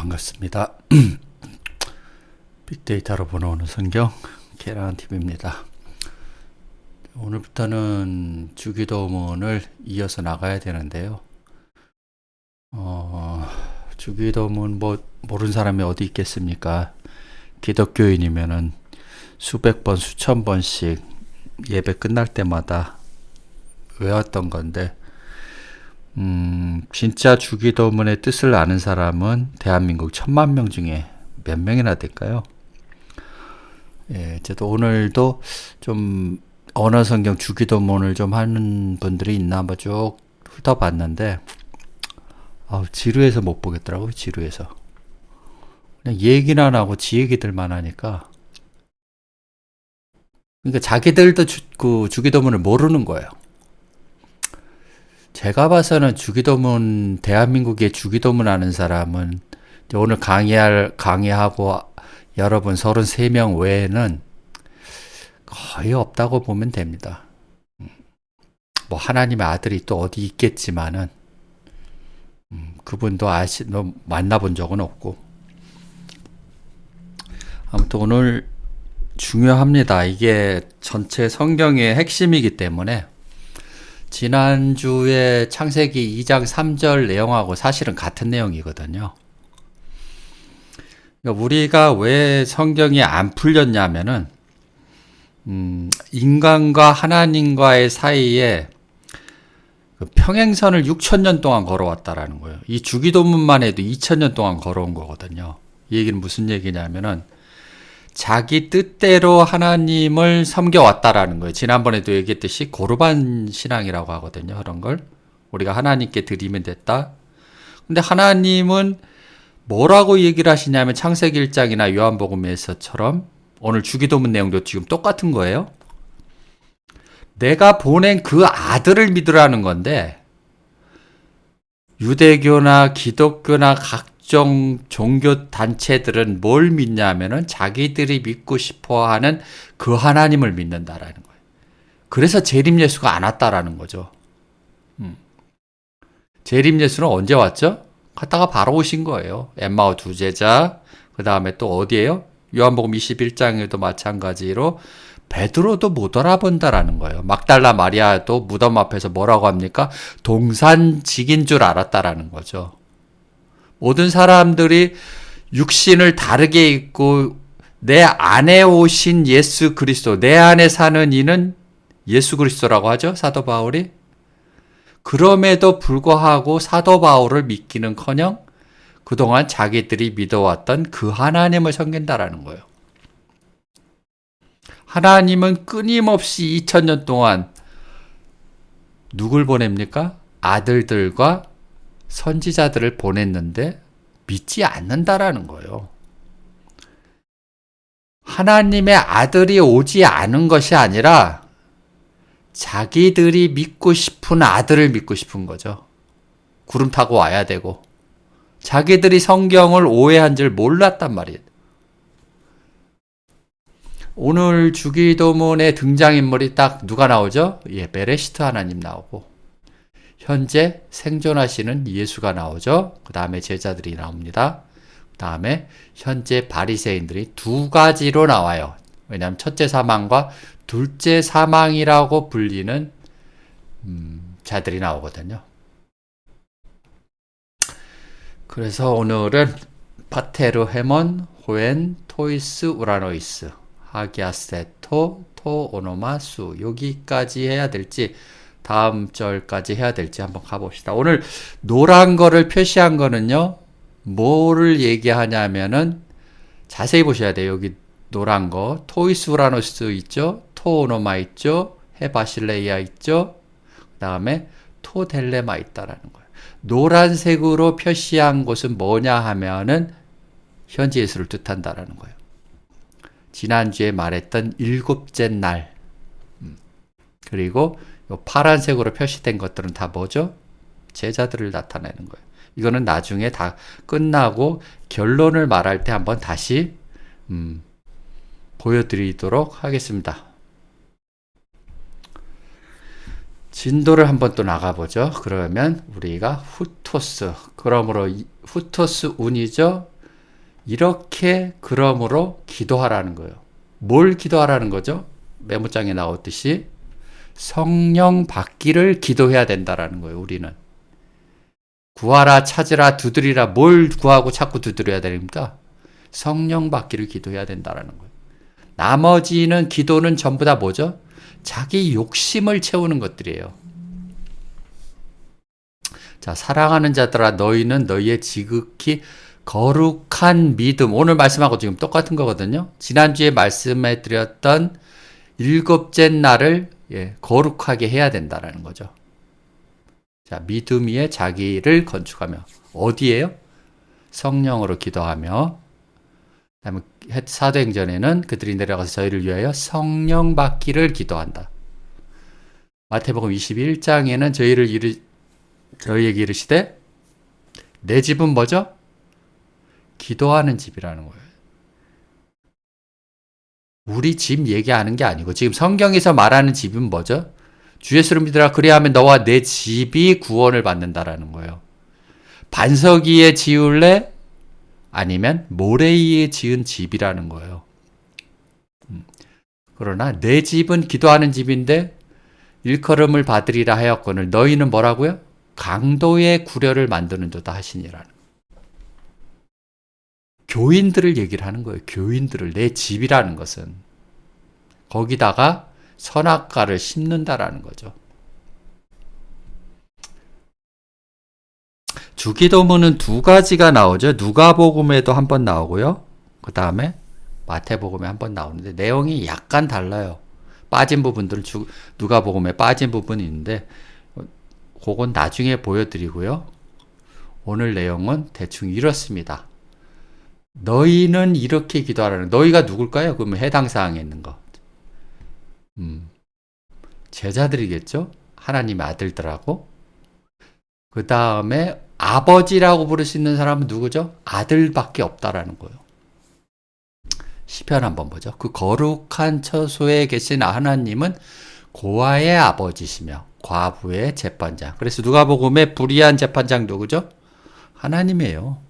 반갑습니다. 빅데이터로 보는 성경 계란TV입니다. 오늘부터는 주기도문을 이어서 나가야 되는데요. 주기도문 모르는 사람이 어디 있겠습니까? 기독교인이면은 수백 번, 수천 번씩 예배 끝날 때마다 외웠던 건데, 진짜 주기도문의 뜻을 아는 사람은 대한민국 1000만 명 중에 몇 명이나 될까요? 저도 오늘도 좀 언어 성경 주기도문을 좀 하는 분들이 있나 한번 쭉 훑어봤는데, 지루해서 못 보겠더라고요. 지루해서. 그냥 얘기나 하고 지 얘기들만 하니까. 그러니까 자기들도 주기도문을 모르는 거예요. 제가 봐서는 대한민국의 주기도문 아는 사람은 오늘 강의하고 여러분 33명 외에는 거의 없다고 보면 됩니다. 하나님의 아들이 또 어디 있겠지만은, 그분도 만나본 적은 없고. 아무튼 오늘 중요합니다. 이게 전체 성경의 핵심이기 때문에, 지난주에 창세기 2장 3절 내용하고 사실은 같은 내용이거든요. 그러니까 우리가 왜 성경이 안 풀렸냐면은, 인간과 하나님과의 사이에 평행선을 6000년 동안 걸어왔다라는 거예요. 이 주기도문만 해도 2000년 동안 걸어온 거거든요. 이 얘기는 무슨 얘기냐면은, 자기 뜻대로 하나님을 섬겨왔다라는 거예요. 지난번에도 얘기했듯이 고르반 신앙이라고 하거든요. 그런 걸 우리가 하나님께 드리면 됐다. 근데 하나님은 뭐라고 얘기를 하시냐면, 창세기 1장이나 요한복음에서처럼 오늘 주기도문 내용도 지금 똑같은 거예요. 내가 보낸 그 아들을 믿으라는 건데, 유대교나 기독교나 각종 종교 단체들은 뭘 믿냐면은 자기들이 믿고 싶어 하는 그 하나님을 믿는다라는 거예요. 그래서 재림 예수가 안 왔다라는 거죠. 재림 예수는 언제 왔죠? 갔다가 바로 오신 거예요. 엠마오 두 제자, 그 다음에 또 어디예요? 요한복음 21장에도 마찬가지로 베드로도 못 알아본다라는 거예요. 막달라 마리아도 무덤 앞에서 뭐라고 합니까? 동산직인 줄 알았다라는 거죠. 모든 사람들이 육신을 다르게 입고 내 안에 오신 예수 그리스도, 내 안에 사는 이는 예수 그리스도라고 하죠, 사도 바울이. 그럼에도 불구하고 사도 바울을 믿기는커녕 그동안 자기들이 믿어왔던 그 하나님을 섬긴다라는 거예요. 하나님은 끊임없이 2000년 동안 누굴 보냅니까? 아들들과 선지자들을 보냈는데 믿지 않는다라는 거예요. 하나님의 아들이 오지 않은 것이 아니라 자기들이 믿고 싶은 아들을 믿고 싶은 거죠. 구름 타고 와야 되고, 자기들이 성경을 오해한 줄 몰랐단 말이에요. 오늘 주기도문의 등장인물이 딱 누가 나오죠? 베레시트 하나님 나오고, 현재 생존하시는 예수가 나오죠. 그 다음에 제자들이 나옵니다. 그 다음에 현재 바리새인들이 두 가지로 나와요. 왜냐하면 첫째 사망과 둘째 사망이라고 불리는 자들이 나오거든요. 그래서 오늘은 파테르 헤몬 호엔 토이스 우라노이스 하기아세토 토 오노마수, 여기까지 해야 될지 다음 절까지 해야 될지 한번 가봅시다. 오늘 노란 거를 표시한 거는요, 뭐를 얘기하냐면은, 자세히 보셔야 돼요. 여기 노란 거, 토이스 우라노스 있죠? 토오노마 있죠? 헤바실레이아 있죠? 그 다음에 토델레마 있다라는 거예요. 노란색으로 표시한 곳은 뭐냐 하면은 현지 예수를 뜻한다라는 거예요. 지난주에 말했던 일곱째 날, 그리고 파란색으로 표시된 것들은 다 뭐죠? 제자들을 나타내는 거예요. 이거는 나중에 다 끝나고 결론을 말할 때 한번 다시 보여드리도록 하겠습니다. 진도를 한번 또 나가보죠. 그러면 우리가 후토스, 그러므로 후토스 운이죠. 이렇게 그러므로 기도하라는 거예요. 뭘 기도하라는 거죠? 메모장에 나왔듯이 성령 받기를 기도해야 된다라는 거예요. 우리는 구하라, 찾으라, 두드리라. 뭘 구하고 자꾸 두드려야 됩니까? 성령 받기를 기도해야 된다라는 거예요. 나머지는 기도는 전부 다 뭐죠? 자기 욕심을 채우는 것들이에요. 자, 사랑하는 자들아, 너희는 너희의 지극히 거룩한 믿음. 오늘 말씀하고 지금 똑같은 거거든요. 지난주에 말씀해 드렸던 일곱째 날을 거룩하게 해야 된다는 거죠. 자, 믿음 위에 자기를 건축하며. 어디에요? 성령으로 기도하며. 그다음에 사도행전에는 그들이 내려가서 저희를 위하여 성령 받기를 기도한다. 마태복음 21장에는 저희에게 이르시되 내 집은 뭐죠? 기도하는 집이라는 거예요. 우리 집 얘기하는 게 아니고 지금 성경에서 말하는 집은 뭐죠? 주 예수를 믿으라 그래야 하면 너와 내 집이 구원을 받는다라는 거예요. 반석 위에 지을래? 아니면 모래 위에 지은 집이라는 거예요. 그러나 내 집은 기도하는 집인데 일컬음을 받으리라 하였거늘 너희는 뭐라고요? 강도의 구려를 만드는도다 하시니라는 거예요. 교인들을 얘기를 하는 거예요. 교인들을. 내 집이라는 것은 거기다가 선악과를 심는다라는 거죠. 주기도문은 두 가지가 나오죠. 누가복음에도 한 번 나오고요. 그 다음에 마태복음에 한 번 나오는데 내용이 약간 달라요. 빠진 부분들은 누가복음에 빠진 부분이 있는데 그건 나중에 보여드리고요. 오늘 내용은 대충 이렇습니다. 너희는 이렇게 기도하라는, 너희가 누굴까요? 그러면 해당 사항에 있는 거. 제자들이겠죠? 하나님의 아들들하고. 그 다음에 아버지라고 부를 수 있는 사람은 누구죠? 아들밖에 없다라는 거예요. 시편 한번 보죠. 그 거룩한 처소에 계신 하나님은 고아의 아버지시며 과부의 재판장. 그래서 누가복음의 불의한 재판장 누구죠? 하나님이에요.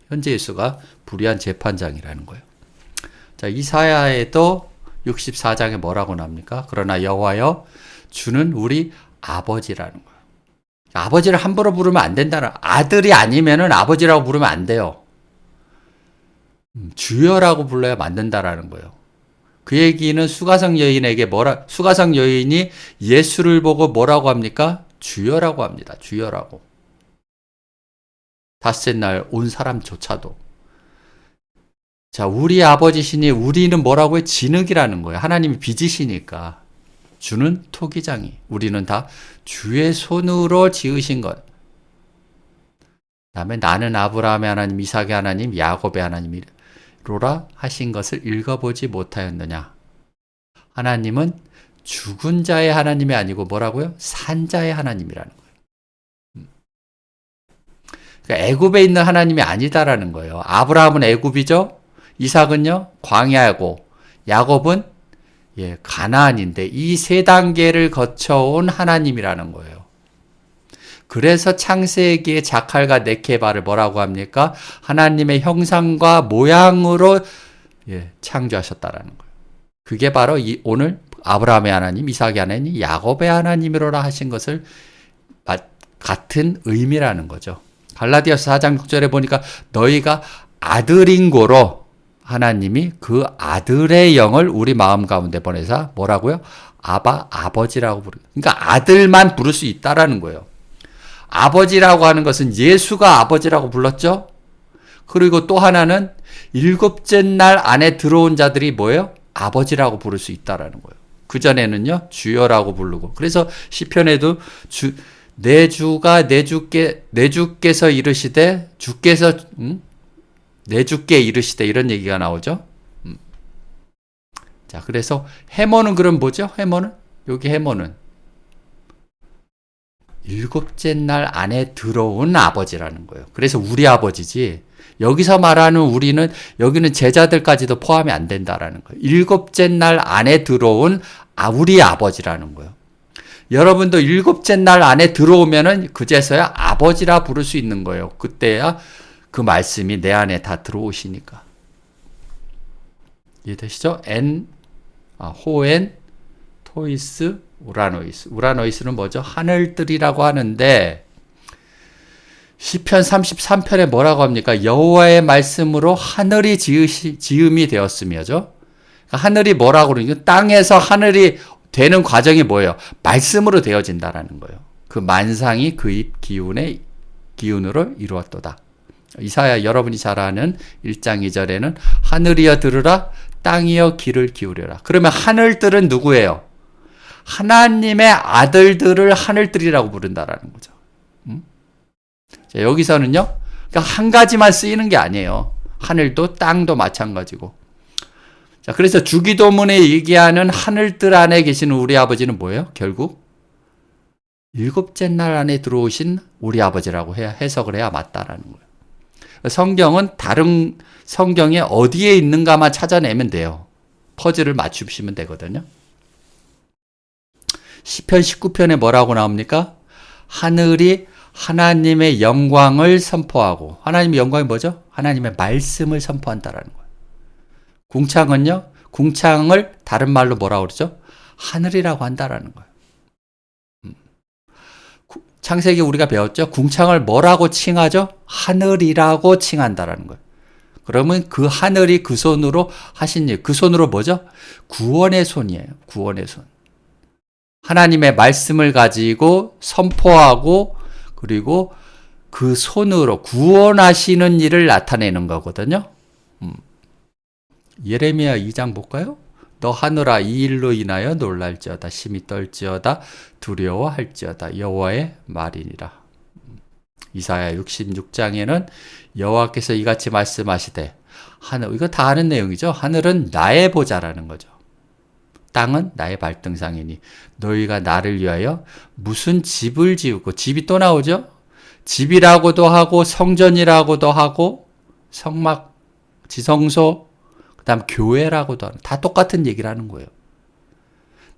현재 예수가 불의한 재판장이라는 거예요. 자, 이사야에도 64장에 뭐라고 나옵니까? 그러나 여호와여 주는 우리 아버지라는 거예요. 아버지를 함부로 부르면 안 된다는, 아들이 아니면은 아버지라고 부르면 안 돼요. 주여라고 불러야 만든다라는 거예요. 그 얘기는 수가성 여인에게 수가성 여인이 예수를 보고 뭐라고 합니까? 주여라고 합니다. 주여라고. 닷새 날 온 사람조차도. 자, 우리 아버지시니 우리는 뭐라고요? 진흙이라는 거예요. 하나님이 빚으시니까. 주는 토기장이. 우리는 다 주의 손으로 지으신 것. 다음에 나는 아브라함의 하나님, 이삭의 하나님, 야곱의 하나님이로라 하신 것을 읽어보지 못하였느냐. 하나님은 죽은 자의 하나님이 아니고 뭐라고요? 산자의 하나님이라는 거예요. 그러니까 애굽에 있는 하나님이 아니다라는 거예요. 아브라함은 애굽이죠. 이삭은요 광야고, 야곱은 가나안인데 이 세 단계를 거쳐온 하나님이라는 거예요. 그래서 창세기의 자칼과 네케바를 뭐라고 합니까? 하나님의 형상과 모양으로 창조하셨다라는 거예요. 그게 바로 오늘 아브라함의 하나님, 이삭의 하나님, 야곱의 하나님이로라 하신 것을 같은 의미라는 거죠. 갈라디아서 4장 6절에 보니까 너희가 아들인 고로 하나님이 그 아들의 영을 우리 마음 가운데 보내사 뭐라고요? 아버지라고 부르고. 그러니까 아들만 부를 수 있다라는 거예요. 아버지라고 하는 것은 예수가 아버지라고 불렀죠? 그리고 또 하나는 일곱째 날 안에 들어온 자들이 뭐예요? 아버지라고 부를 수 있다라는 거예요. 그전에는요, 주여라고 부르고. 그래서 시편에도 내 주께서 이르시되, 내 주께 이르시되 이런 얘기가 나오죠. 자, 그래서 해모는 그럼 뭐죠? 해모는? 여기 해모는 일곱째 날 안에 들어온 아버지라는 거예요. 그래서 우리 아버지지, 여기서 말하는 우리는, 여기는 제자들까지도 포함이 안 된다라는 거예요. 일곱째 날 안에 들어온 우리 아버지라는 거예요. 여러분도 일곱째 날 안에 들어오면은 그제서야 아버지라 부를 수 있는 거예요. 그때야 그 말씀이 내 안에 다 들어오시니까. 이해되시죠? 호엔, 토이스, 우라노이스. 우라노이스는 뭐죠? 하늘들이라고 하는데 시편 33편에 뭐라고 합니까? 여호와의 말씀으로 하늘이 지음이 되었으며죠. 하늘이 뭐라고 그러니까 땅에서 하늘이 되는 과정이 뭐예요? 말씀으로 되어진다라는 거예요. 그 만상이 그 입 기운으로 이루었도다. 이사야 여러분이 잘 아는 1장 2절에는 하늘이여 들으라 땅이여 귀를 기울여라. 그러면 하늘들은 누구예요? 하나님의 아들들을 하늘들이라고 부른다라는 거죠. 자, 여기서는요, 그러니까 한 가지만 쓰이는 게 아니에요. 하늘도 땅도 마찬가지고. 자, 그래서 주기도문에 얘기하는 하늘들 안에 계시는 우리 아버지는 뭐예요? 결국 일곱째 날 안에 들어오신 우리 아버지라고 해석을 해야 맞다라는 거예요. 성경은 다른 성경에 어디에 있는가만 찾아내면 돼요. 퍼즐을 맞추시면 되거든요. 시편 19편에 뭐라고 나옵니까? 하늘이 하나님의 영광을 선포하고, 하나님의 영광이 뭐죠? 하나님의 말씀을 선포한다라는 거예요. 궁창은요, 궁창을 다른 말로 뭐라고 그러죠? 하늘이라고 한다라는 거예요. 창세기 우리가 배웠죠? 궁창을 뭐라고 칭하죠? 하늘이라고 칭한다라는 거예요. 그러면 그 하늘이 그 손으로 하신 일, 그 손으로 뭐죠? 구원의 손이에요. 구원의 손. 하나님의 말씀을 가지고 선포하고 그리고 그 손으로 구원하시는 일을 나타내는 거거든요. 예레미야 2장 볼까요? 너 하늘아 이 일로 인하여 놀랄지어다 심히 떨지어다 두려워할지어다 여호와의 말이니라. 이사야 66장에는 여호와께서 이같이 말씀하시되 하늘, 이거 다 아는 내용이죠. 하늘은 나의 보좌라는 거죠. 땅은 나의 발등상이니 너희가 나를 위하여 무슨 집을 지우고, 집이 또 나오죠. 집이라고도 하고 성전이라고도 하고 성막, 지성소, 그 다음 교회라고도 하는, 다 똑같은 얘기를 하는 거예요.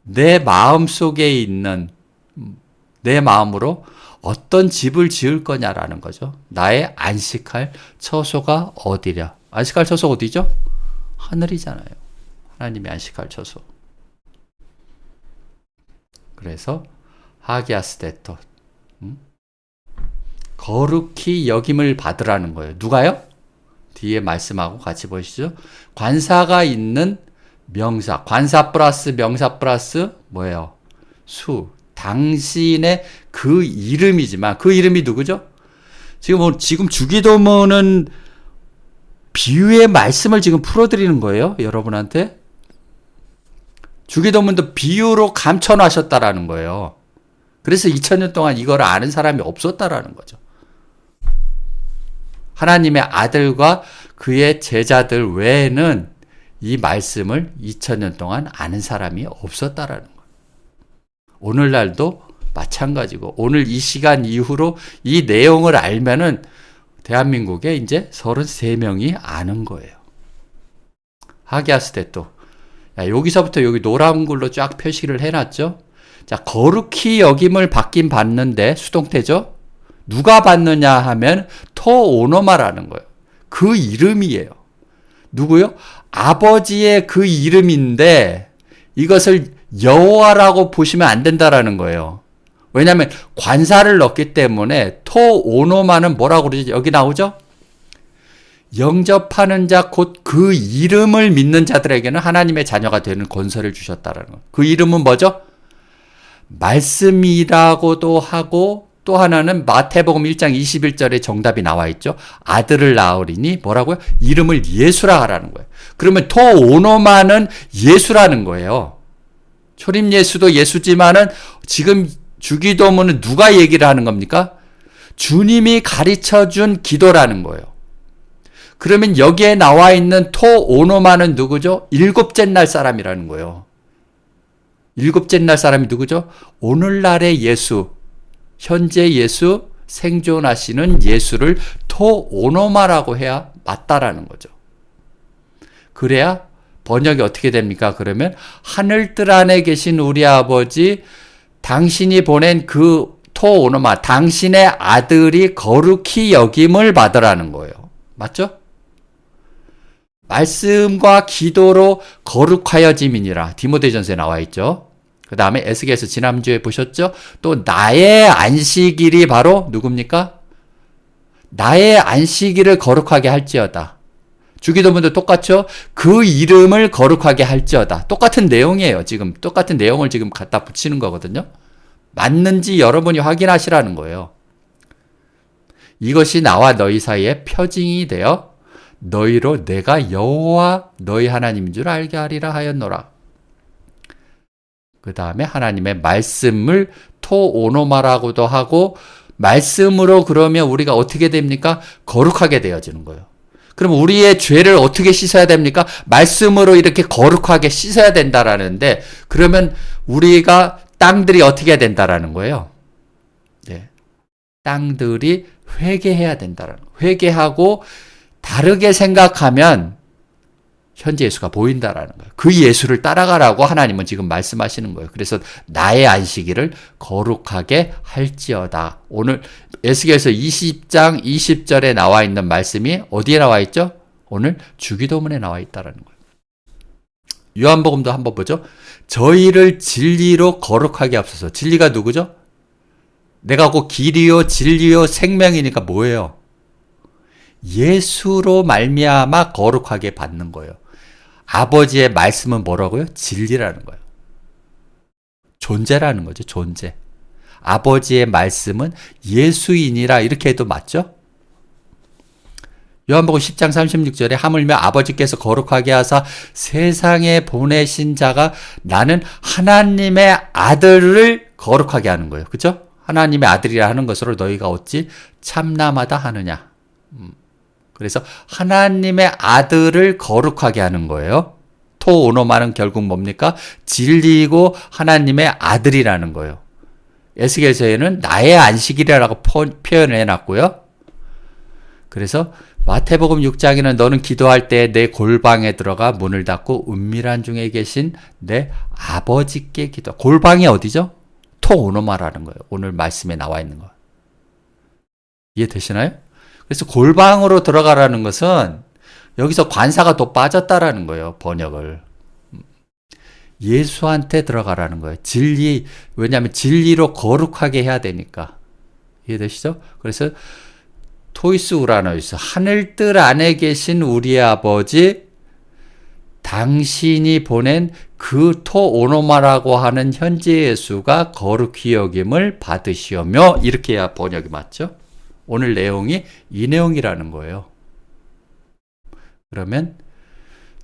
내 마음 속에 있는, 내 마음으로 어떤 집을 지을 거냐라는 거죠. 나의 안식할 처소가 어디랴. 안식할 처소 어디죠? 하늘이잖아요. 하나님의 안식할 처소. 그래서 하기아스데토, 거룩히 여김을 받으라는 거예요. 누가요? 뒤에 말씀하고 같이 보시죠. 관사가 있는 명사, 관사 플러스 명사 플러스 뭐예요? 수. 당신의 그 이름이지만 그 이름이 누구죠? 지금 주기도문은 비유의 말씀을 지금 풀어드리는 거예요. 여러분한테. 주기도문도 비유로 감춰놔셨다라는 거예요. 그래서 2000년 동안 이걸 아는 사람이 없었다라는 거죠. 하나님의 아들과 그의 제자들 외에는 이 말씀을 2000년 동안 아는 사람이 없었다라는 거예요. 오늘날도 마찬가지고, 오늘 이 시간 이후로 이 내용을 알면은 대한민국에 이제 33명이 아는 거예요. 하기아스데토. 여기서부터 여기 노란 글로 쫙 표시를 해놨죠. 자, 거룩히 여김을 받긴 받는데 수동태죠. 누가 받느냐 하면 토오노마라는 거예요. 그 이름이에요. 누구요? 아버지의 그 이름인데 이것을 여호와라고 보시면 안 된다라는 거예요. 왜냐하면 관사를 넣기 때문에 토오노마는 뭐라고 그러지? 여기 나오죠? 영접하는 자 곧 그 이름을 믿는 자들에게는 하나님의 자녀가 되는 권세를 주셨다라는 거예요. 그 이름은 뭐죠? 말씀이라고도 하고, 또 하나는 마태복음 1장 21절에 정답이 나와 있죠. 아들을 낳으리니 뭐라고요? 이름을 예수라 하라는 거예요. 그러면 토오노마는 예수라는 거예요. 초림 예수도 예수지만은 지금 주기도문은 누가 얘기를 하는 겁니까? 주님이 가르쳐준 기도라는 거예요. 그러면 여기에 나와 있는 토오노마는 누구죠? 일곱째 날 사람이라는 거예요. 일곱째 날 사람이 누구죠? 오늘날의 예수, 현재 예수, 생존하시는 예수를 토오노마라고 해야 맞다라는 거죠. 그래야 번역이 어떻게 됩니까? 그러면 하늘들 안에 계신 우리 아버지, 당신이 보낸 그 토오노마, 당신의 아들이 거룩히 여김을 받으라는 거예요. 맞죠? 말씀과 기도로 거룩하여짐이니라. 디모데전서에 나와 있죠. 그 다음에 에스겔서 지난주에 보셨죠? 또 나의 안식일이 바로 누굽니까? 나의 안식일을 거룩하게 할지어다. 주기도문도 똑같죠? 그 이름을 거룩하게 할지어다. 똑같은 내용이에요. 지금 똑같은 내용을 지금 갖다 붙이는 거거든요. 맞는지 여러분이 확인하시라는 거예요. 이것이 나와 너희 사이에 표징이 되어 너희로 내가 여호와 너희 하나님인 줄 알게 하리라 하였노라. 그 다음에 하나님의 말씀을 토오노마라고도 하고, 말씀으로 그러면 우리가 어떻게 됩니까? 거룩하게 되어지는 거예요. 그럼 우리의 죄를 어떻게 씻어야 됩니까? 말씀으로 이렇게 거룩하게 씻어야 된다라는데, 그러면 우리가 땅들이 어떻게 해야 된다라는 거예요? 네. 땅들이 회개해야 된다라는 거예요. 회개하고 다르게 생각하면 현재 예수가 보인다라는 거예요. 그 예수를 따라가라고 하나님은 지금 말씀하시는 거예요. 그래서 나의 안식일을 거룩하게 할지어다. 오늘 에스겔서 20장 20절에 나와 있는 말씀이 어디에 나와 있죠? 오늘 주기도문에 나와 있다라는 거예요. 요한복음도 한번 보죠. 저희를 진리로 거룩하게 하옵소서. 진리가 누구죠? 내가 곧 길이요 진리요 생명이니까 뭐예요? 예수로 말미암아 거룩하게 받는 거예요. 아버지의 말씀은 뭐라고요? 진리라는 거예요. 존재라는 거죠. 존재. 아버지의 말씀은 예수이니라 이렇게 해도 맞죠? 요한복음 10장 36절에 하물며 아버지께서 거룩하게 하사 세상에 보내신 자가 나는 하나님의 아들을 거룩하게 하는 거예요. 그렇죠? 하나님의 아들이라 하는 것으로 너희가 어찌 참남하다 하느냐. 그래서 하나님의 아들을 거룩하게 하는 거예요. 토오노마는 결국 뭡니까? 진리고 하나님의 아들이라는 거예요. 에스겔서에는 나의 안식일이라고 표현해 놨고요. 그래서 마태복음 6장에는 너는 기도할 때 내 골방에 들어가 문을 닫고 은밀한 중에 계신 내 아버지께 기도. 골방이 어디죠? 토오노마라는 거예요. 오늘 말씀에 나와 있는 거. 이해되시나요? 그래서 골방으로 들어가라는 것은 여기서 관사가 또 빠졌다라는 거예요. 번역을. 예수한테 들어가라는 거예요. 진리, 왜냐하면 진리로 거룩하게 해야 되니까. 이해되시죠? 그래서 토이스 우라노이스, 하늘뜰 안에 계신 우리의 아버지, 당신이 보낸 그 토오노마라고 하는 현재 예수가 거룩히 여김을 받으시오며, 이렇게 해야 번역이 맞죠? 오늘 내용이 이 내용이라는 거예요. 그러면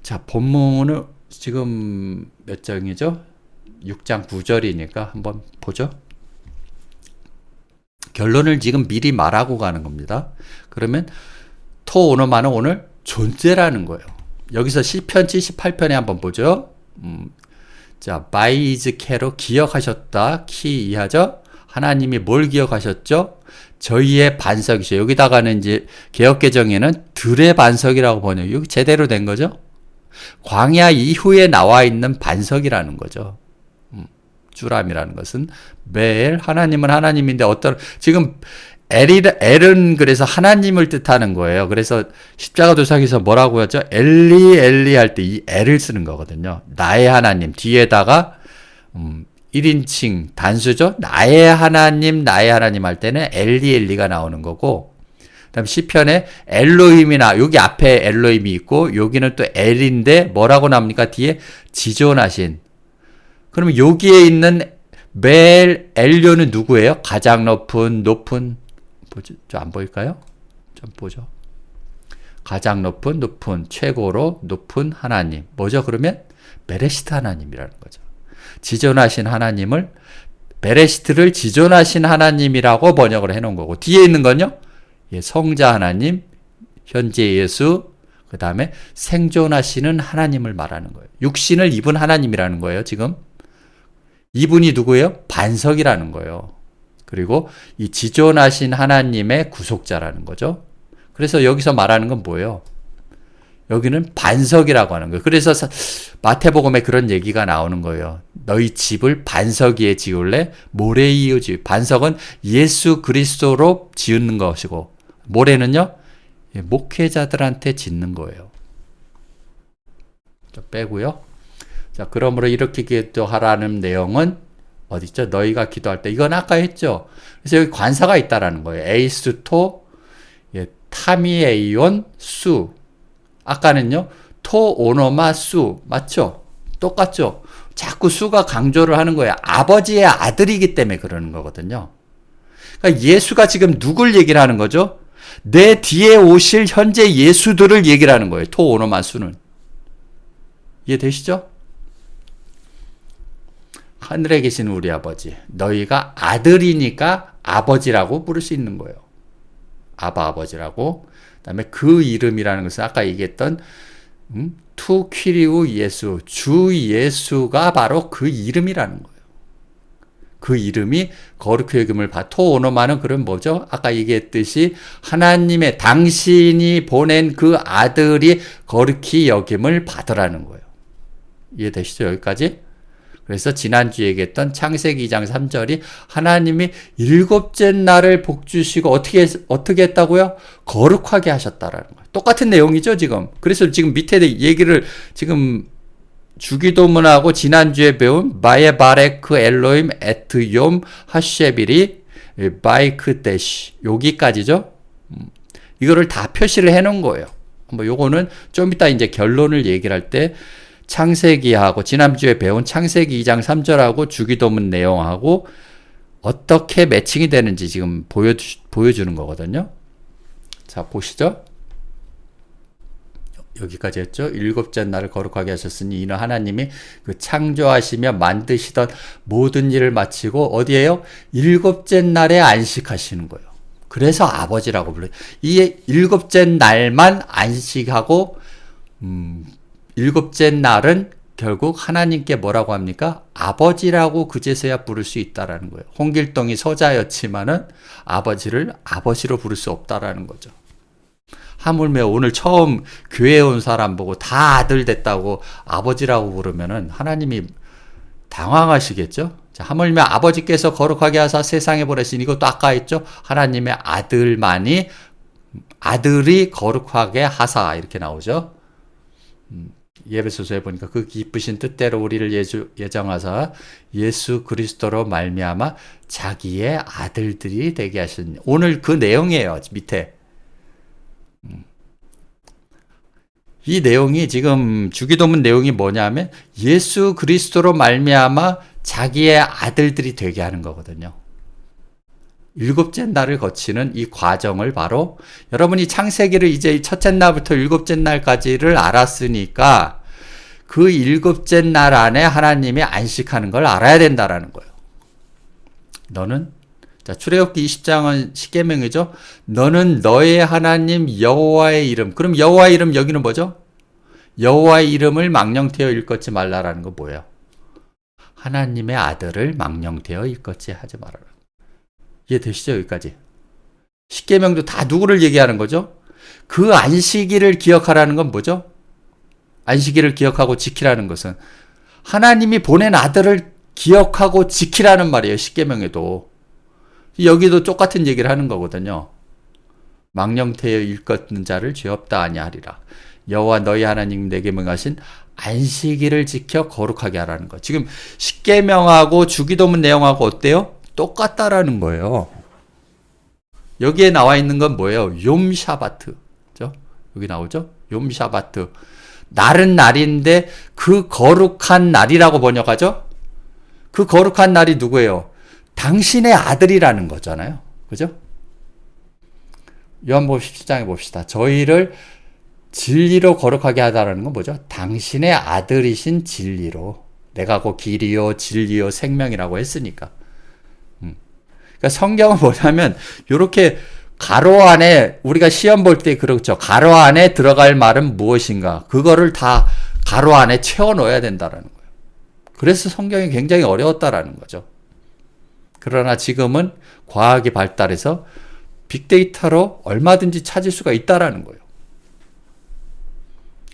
자, 본문은 지금 몇 장이죠? 6장 9절이니까 한번 보죠. 결론을 지금 미리 말하고 가는 겁니다. 그러면 토오노마는 오늘 존재라는 거예요. 여기서 시편 78편에 한번 보죠. 자, 바이즈케로 기억하셨다. 키 이하죠? 하나님이 뭘 기억하셨죠? 저희의 반석이죠. 여기다가는 이제 개역개정에는 들의 반석이라고 번역. 여기 제대로 된 거죠? 광야 이후에 나와 있는 반석이라는 거죠. 쭈람이라는 것은 벨, 하나님은 하나님인데 지금 엘은 그래서 하나님을 뜻하는 거예요. 그래서 십자가 도상에서 뭐라고 했죠? 엘리 엘리 할 때 이 엘을 쓰는 거거든요. 나의 하나님 뒤에다가 1인칭 단수죠. 나의 하나님 할 때는 엘리 엘리가 나오는 거고, 그다음 시편에 엘로힘이나 여기 앞에 엘로힘이 있고 여기는 또 엘인데 뭐라고 나옵니까? 뒤에 지존하신. 그러면 여기에 있는 벨 엘료는 누구예요? 가장 높은 보죠? 좀 안 보일까요? 좀 보죠. 가장 높은 최고로 높은 하나님. 뭐죠? 그러면 베레시트 하나님이라는 거죠. 지존하신 하나님을, 베레시트를 지존하신 하나님이라고 번역을 해놓은 거고, 뒤에 있는 건요, 성자 하나님, 현재 예수, 그 다음에 생존하시는 하나님을 말하는 거예요. 육신을 입은 하나님이라는 거예요, 지금. 이분이 누구예요? 반석이라는 거예요. 그리고 이 지존하신 하나님의 구속자라는 거죠. 그래서 여기서 말하는 건 뭐예요? 여기는 반석이라고 하는 거예요. 그래서 마태복음에 그런 얘기가 나오는 거예요. 너희 집을 반석 위에 지을래? 모래 위에 지을. 반석은 예수 그리스도로 지은 것이고, 모래는요, 목회자들한테 짓는 거예요. 빼고요. 자, 그러므로 이렇게 기도하라는 내용은 어디 있죠? 너희가 기도할 때. 이건 아까 했죠. 그래서 여기 관사가 있다라는 거예요. 에이스토, 타미에이온, 수. 아까는요. 토, 오노마, 수. 맞죠? 똑같죠? 자꾸 수가 강조를 하는 거예요. 아버지의 아들이기 때문에 그러는 거거든요. 그러니까 예수가 지금 누굴 얘기를 하는 거죠? 내 뒤에 오실 현재 예수들을 얘기를 하는 거예요. 토, 오노마, 수는. 이해되시죠? 하늘에 계신 우리 아버지, 너희가 아들이니까 아버지라고 부를 수 있는 거예요. 아버지라고. 그 다음에 그 이름이라는 것은 아까 얘기했던 투 퀴리우 예수, 주 예수가 바로 그 이름이라는 거예요. 그 이름이 거룩히 여김을 토 오노마는 그럼 뭐죠? 아까 얘기했듯이 하나님의 당신이 보낸 그 아들이 거룩히 여김을 받으라는 거예요. 이해되시죠? 여기까지? 그래서 지난주에 얘기했던 창세기 2장 3절이 하나님이 일곱째 날을 복주시고 어떻게 했다고요? 거룩하게 하셨다라는 거예요. 똑같은 내용이죠, 지금. 그래서 지금 밑에 얘기를 지금 주기도문하고 지난주에 배운 바에바레크 엘로임 에트 욤 하쉐비리 바이크 데시 여기까지죠. 이거를 다 표시를 해 놓은 거예요. 뭐 요거는 좀 이따 이제 결론을 얘기를 할 때 창세기하고 지난주에 배운 창세기 2장 3절하고 주기도문 내용하고 어떻게 매칭이 되는지 지금 보여주는 거거든요. 자, 보시죠. 여기까지 했죠. 일곱째 날을 거룩하게 하셨으니 이는 하나님이 그 창조하시며 만드시던 모든 일을 마치고 어디에요? 일곱째 날에 안식하시는 거예요. 그래서 아버지라고 불러요. 이 일곱째 날만 안식하고 일곱째 날은 결국 하나님께 뭐라고 합니까? 아버지라고 그제서야 부를 수 있다라는 거예요. 홍길동이 서자였지만은 아버지를 아버지로 부를 수 없다라는 거죠. 하물며 오늘 처음 교회에 온 사람 보고 다 아들 됐다고 아버지라고 부르면은 하나님이 당황하시겠죠? 자, 하물며 아버지께서 거룩하게 하사 세상에 보내신 이것도 아까 했죠? 하나님의 아들만이 아들이 거룩하게 하사 이렇게 나오죠? 예배소서에 보니까 그 기쁘신 뜻대로 우리를 예정하사 예수 그리스도로 말미암아 자기의 아들들이 되게 하신 오늘 그 내용이에요. 밑에 이 내용이 지금 주기도문 내용이 뭐냐면 예수 그리스도로 말미암아 자기의 아들들이 되게 하는 거거든요. 일곱째 날을 거치는 이 과정을 바로 여러분이 창세기를 이제 첫째 날부터 일곱째 날까지를 알았으니까 그 일곱째 날 안에 하나님이 안식하는 걸 알아야 된다라는 거예요. 너는 자, 출애굽기 20장은 십계명이죠. 너는 너의 하나님 여호와의 이름. 그럼 여호와의 이름 여기는 뭐죠? 여호와의 이름을 망령되어 일컫지 말라라는 거 뭐예요? 하나님의 아들을 망령되어 일컫지 하지 말아라. 이해되시죠? 여기까지. 십계명도 다 누구를 얘기하는 거죠? 그 안식일을 기억하라는 건 뭐죠? 안식일을 기억하고 지키라는 것은 하나님이 보낸 아들을 기억하고 지키라는 말이에요. 십계명에도. 여기도 똑같은 얘기를 하는 거거든요. 망령되어 일컫는 자를 죄 없다 아니하리라. 여호와 너희 하나님 내게 명하신 안식일을 지켜 거룩하게 하라는 거. 지금 십계명하고 주기도문 내용하고 어때요? 똑같다라는 거예요. 여기에 나와 있는 건 뭐예요? 욤 샤바트. 그죠? 여기 나오죠? 욤 샤바트. 날은 날인데 그 거룩한 날이라고 번역하죠? 그 거룩한 날이 누구예요? 당신의 아들이라는 거잖아요. 그죠? 요한복음 17장에 봅시다. 저희를 진리로 거룩하게 하다라는 건 뭐죠? 당신의 아들이신 진리로. 내가 곧 길이요 진리요 생명이라고 했으니까. 그러니까 성경은 뭐냐면 이렇게 가로 안에 우리가 시험 볼 때 그렇죠. 가로 안에 들어갈 말은 무엇인가? 그거를 다 가로 안에 채워 넣어야 된다라는 거예요. 그래서 성경이 굉장히 어려웠다라는 거죠. 그러나 지금은 과학이 발달해서 빅데이터로 얼마든지 찾을 수가 있다라는 거예요.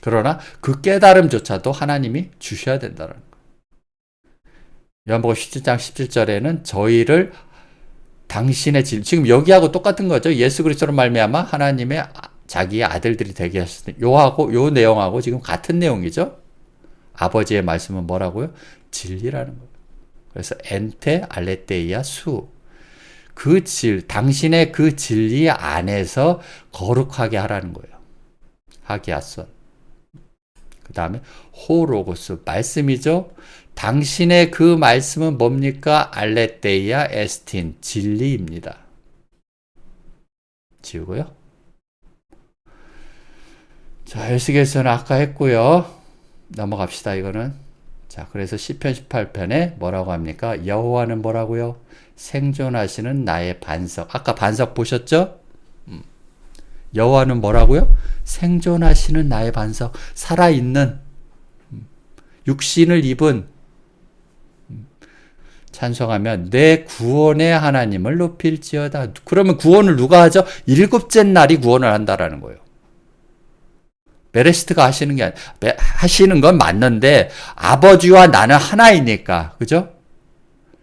그러나 그 깨달음조차도 하나님이 주셔야 된다는 거예요. 요한복음 17장 17절에는 저희를 당신의 지금 여기하고 똑같은 거죠. 예수 그리스도로 말미암아 하나님의 자기의 아들들이 되게 하셨을 때 요 내용하고 지금 같은 내용이죠. 아버지의 말씀은 뭐라고요? 진리라는 거예요. 그래서 엔테 알레테이아 수. 당신의 그 진리 안에서 거룩하게 하라는 거예요. 하기야선. 그 다음에 호로고스. 말씀이죠. 당신의 그 말씀은 뭡니까? 알레테이아 에스틴. 진리입니다. 지우고요. 자, 에스겔서는 아까 했고요. 넘어갑시다, 이거는. 자, 그래서 시편 18편에 뭐라고 합니까? 여호와는 뭐라고요? 생존하시는 나의 반석. 아까 반석 보셨죠? 여호와는 뭐라고요? 생존하시는 나의 반석. 살아있는, 육신을 입은, 찬송하면 내 구원의 하나님을 높일지어다. 그러면 구원을 누가 하죠? 일곱째 날이 구원을 한다라는 거예요. 베레시트가 하시는 건 맞는데 아버지와 나는 하나이니까. 그죠?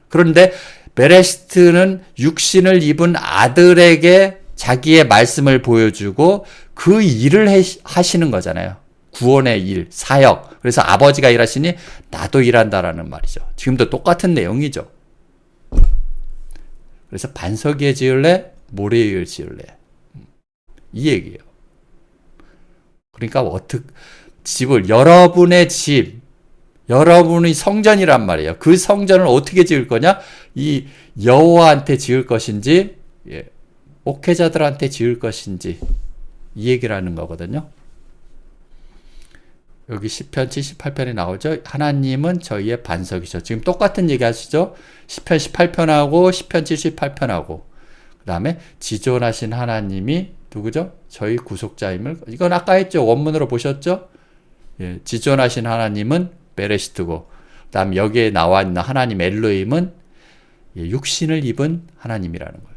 그런데 베레시트는 육신을 입은 아들에게 자기의 말씀을 보여주고 그 일을 하시는 거잖아요. 구원의 일, 사역. 그래서 아버지가 일하시니 나도 일한다라는 말이죠. 지금도 똑같은 내용이죠. 그래서 반석 위에 지을래? 모래 위에 지을래? 이 얘기예요. 그러니까 집을 여러분의 집, 여러분의 성전이란 말이에요. 그 성전을 어떻게 지을 거냐? 이 여호와한테 지을 것인지, 목회자들한테 지을 것인지 이 얘기를 하는 거거든요. 여기 시편 78편에 나오죠. 하나님은 저희의 반석이죠. 지금 똑같은 얘기 하시죠. 시편 18편하고 시편 78편하고 그 다음에 지존하신 하나님이 누구죠? 저희 구속자임을, 이건 아까 했죠. 원문으로 보셨죠? 예, 지존하신 하나님은 베레시트고 그 다음 여기에 나와 있는 하나님 엘로힘은 육신을 입은 하나님이라는 거예요.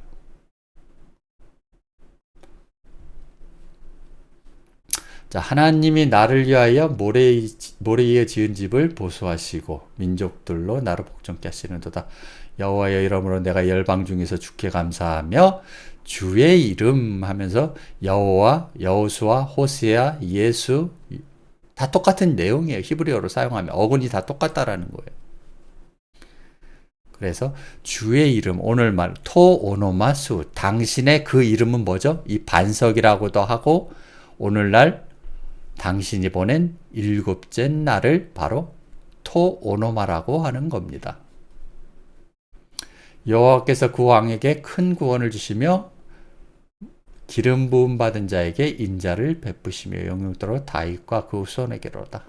자, 하나님이 나를 위하여 모래 위에 지은 집을 보수하시고 민족들로 나를 복종케 하시는도다. 여호와의 이름으로 내가 열방 중에서 주께 감사하며 주의 이름 하면서 여호와, 여호수아, 호세아, 예수 다 똑같은 내용이에요. 히브리어로 사용하면 어근이 다 똑같다라는 거예요. 그래서 주의 이름, 오늘 말 토오노마수, 당신의 그 이름은 뭐죠? 이 반석이라고도 하고 오늘날 당신이 보낸 일곱째 날을 바로 토오노마라고 하는 겁니다. 여호와께서 그 왕에게 큰 구원을 주시며 기름 부음 받은 자에게 인자를 베푸시며 영육도로 다윗과 그 후손에게로다.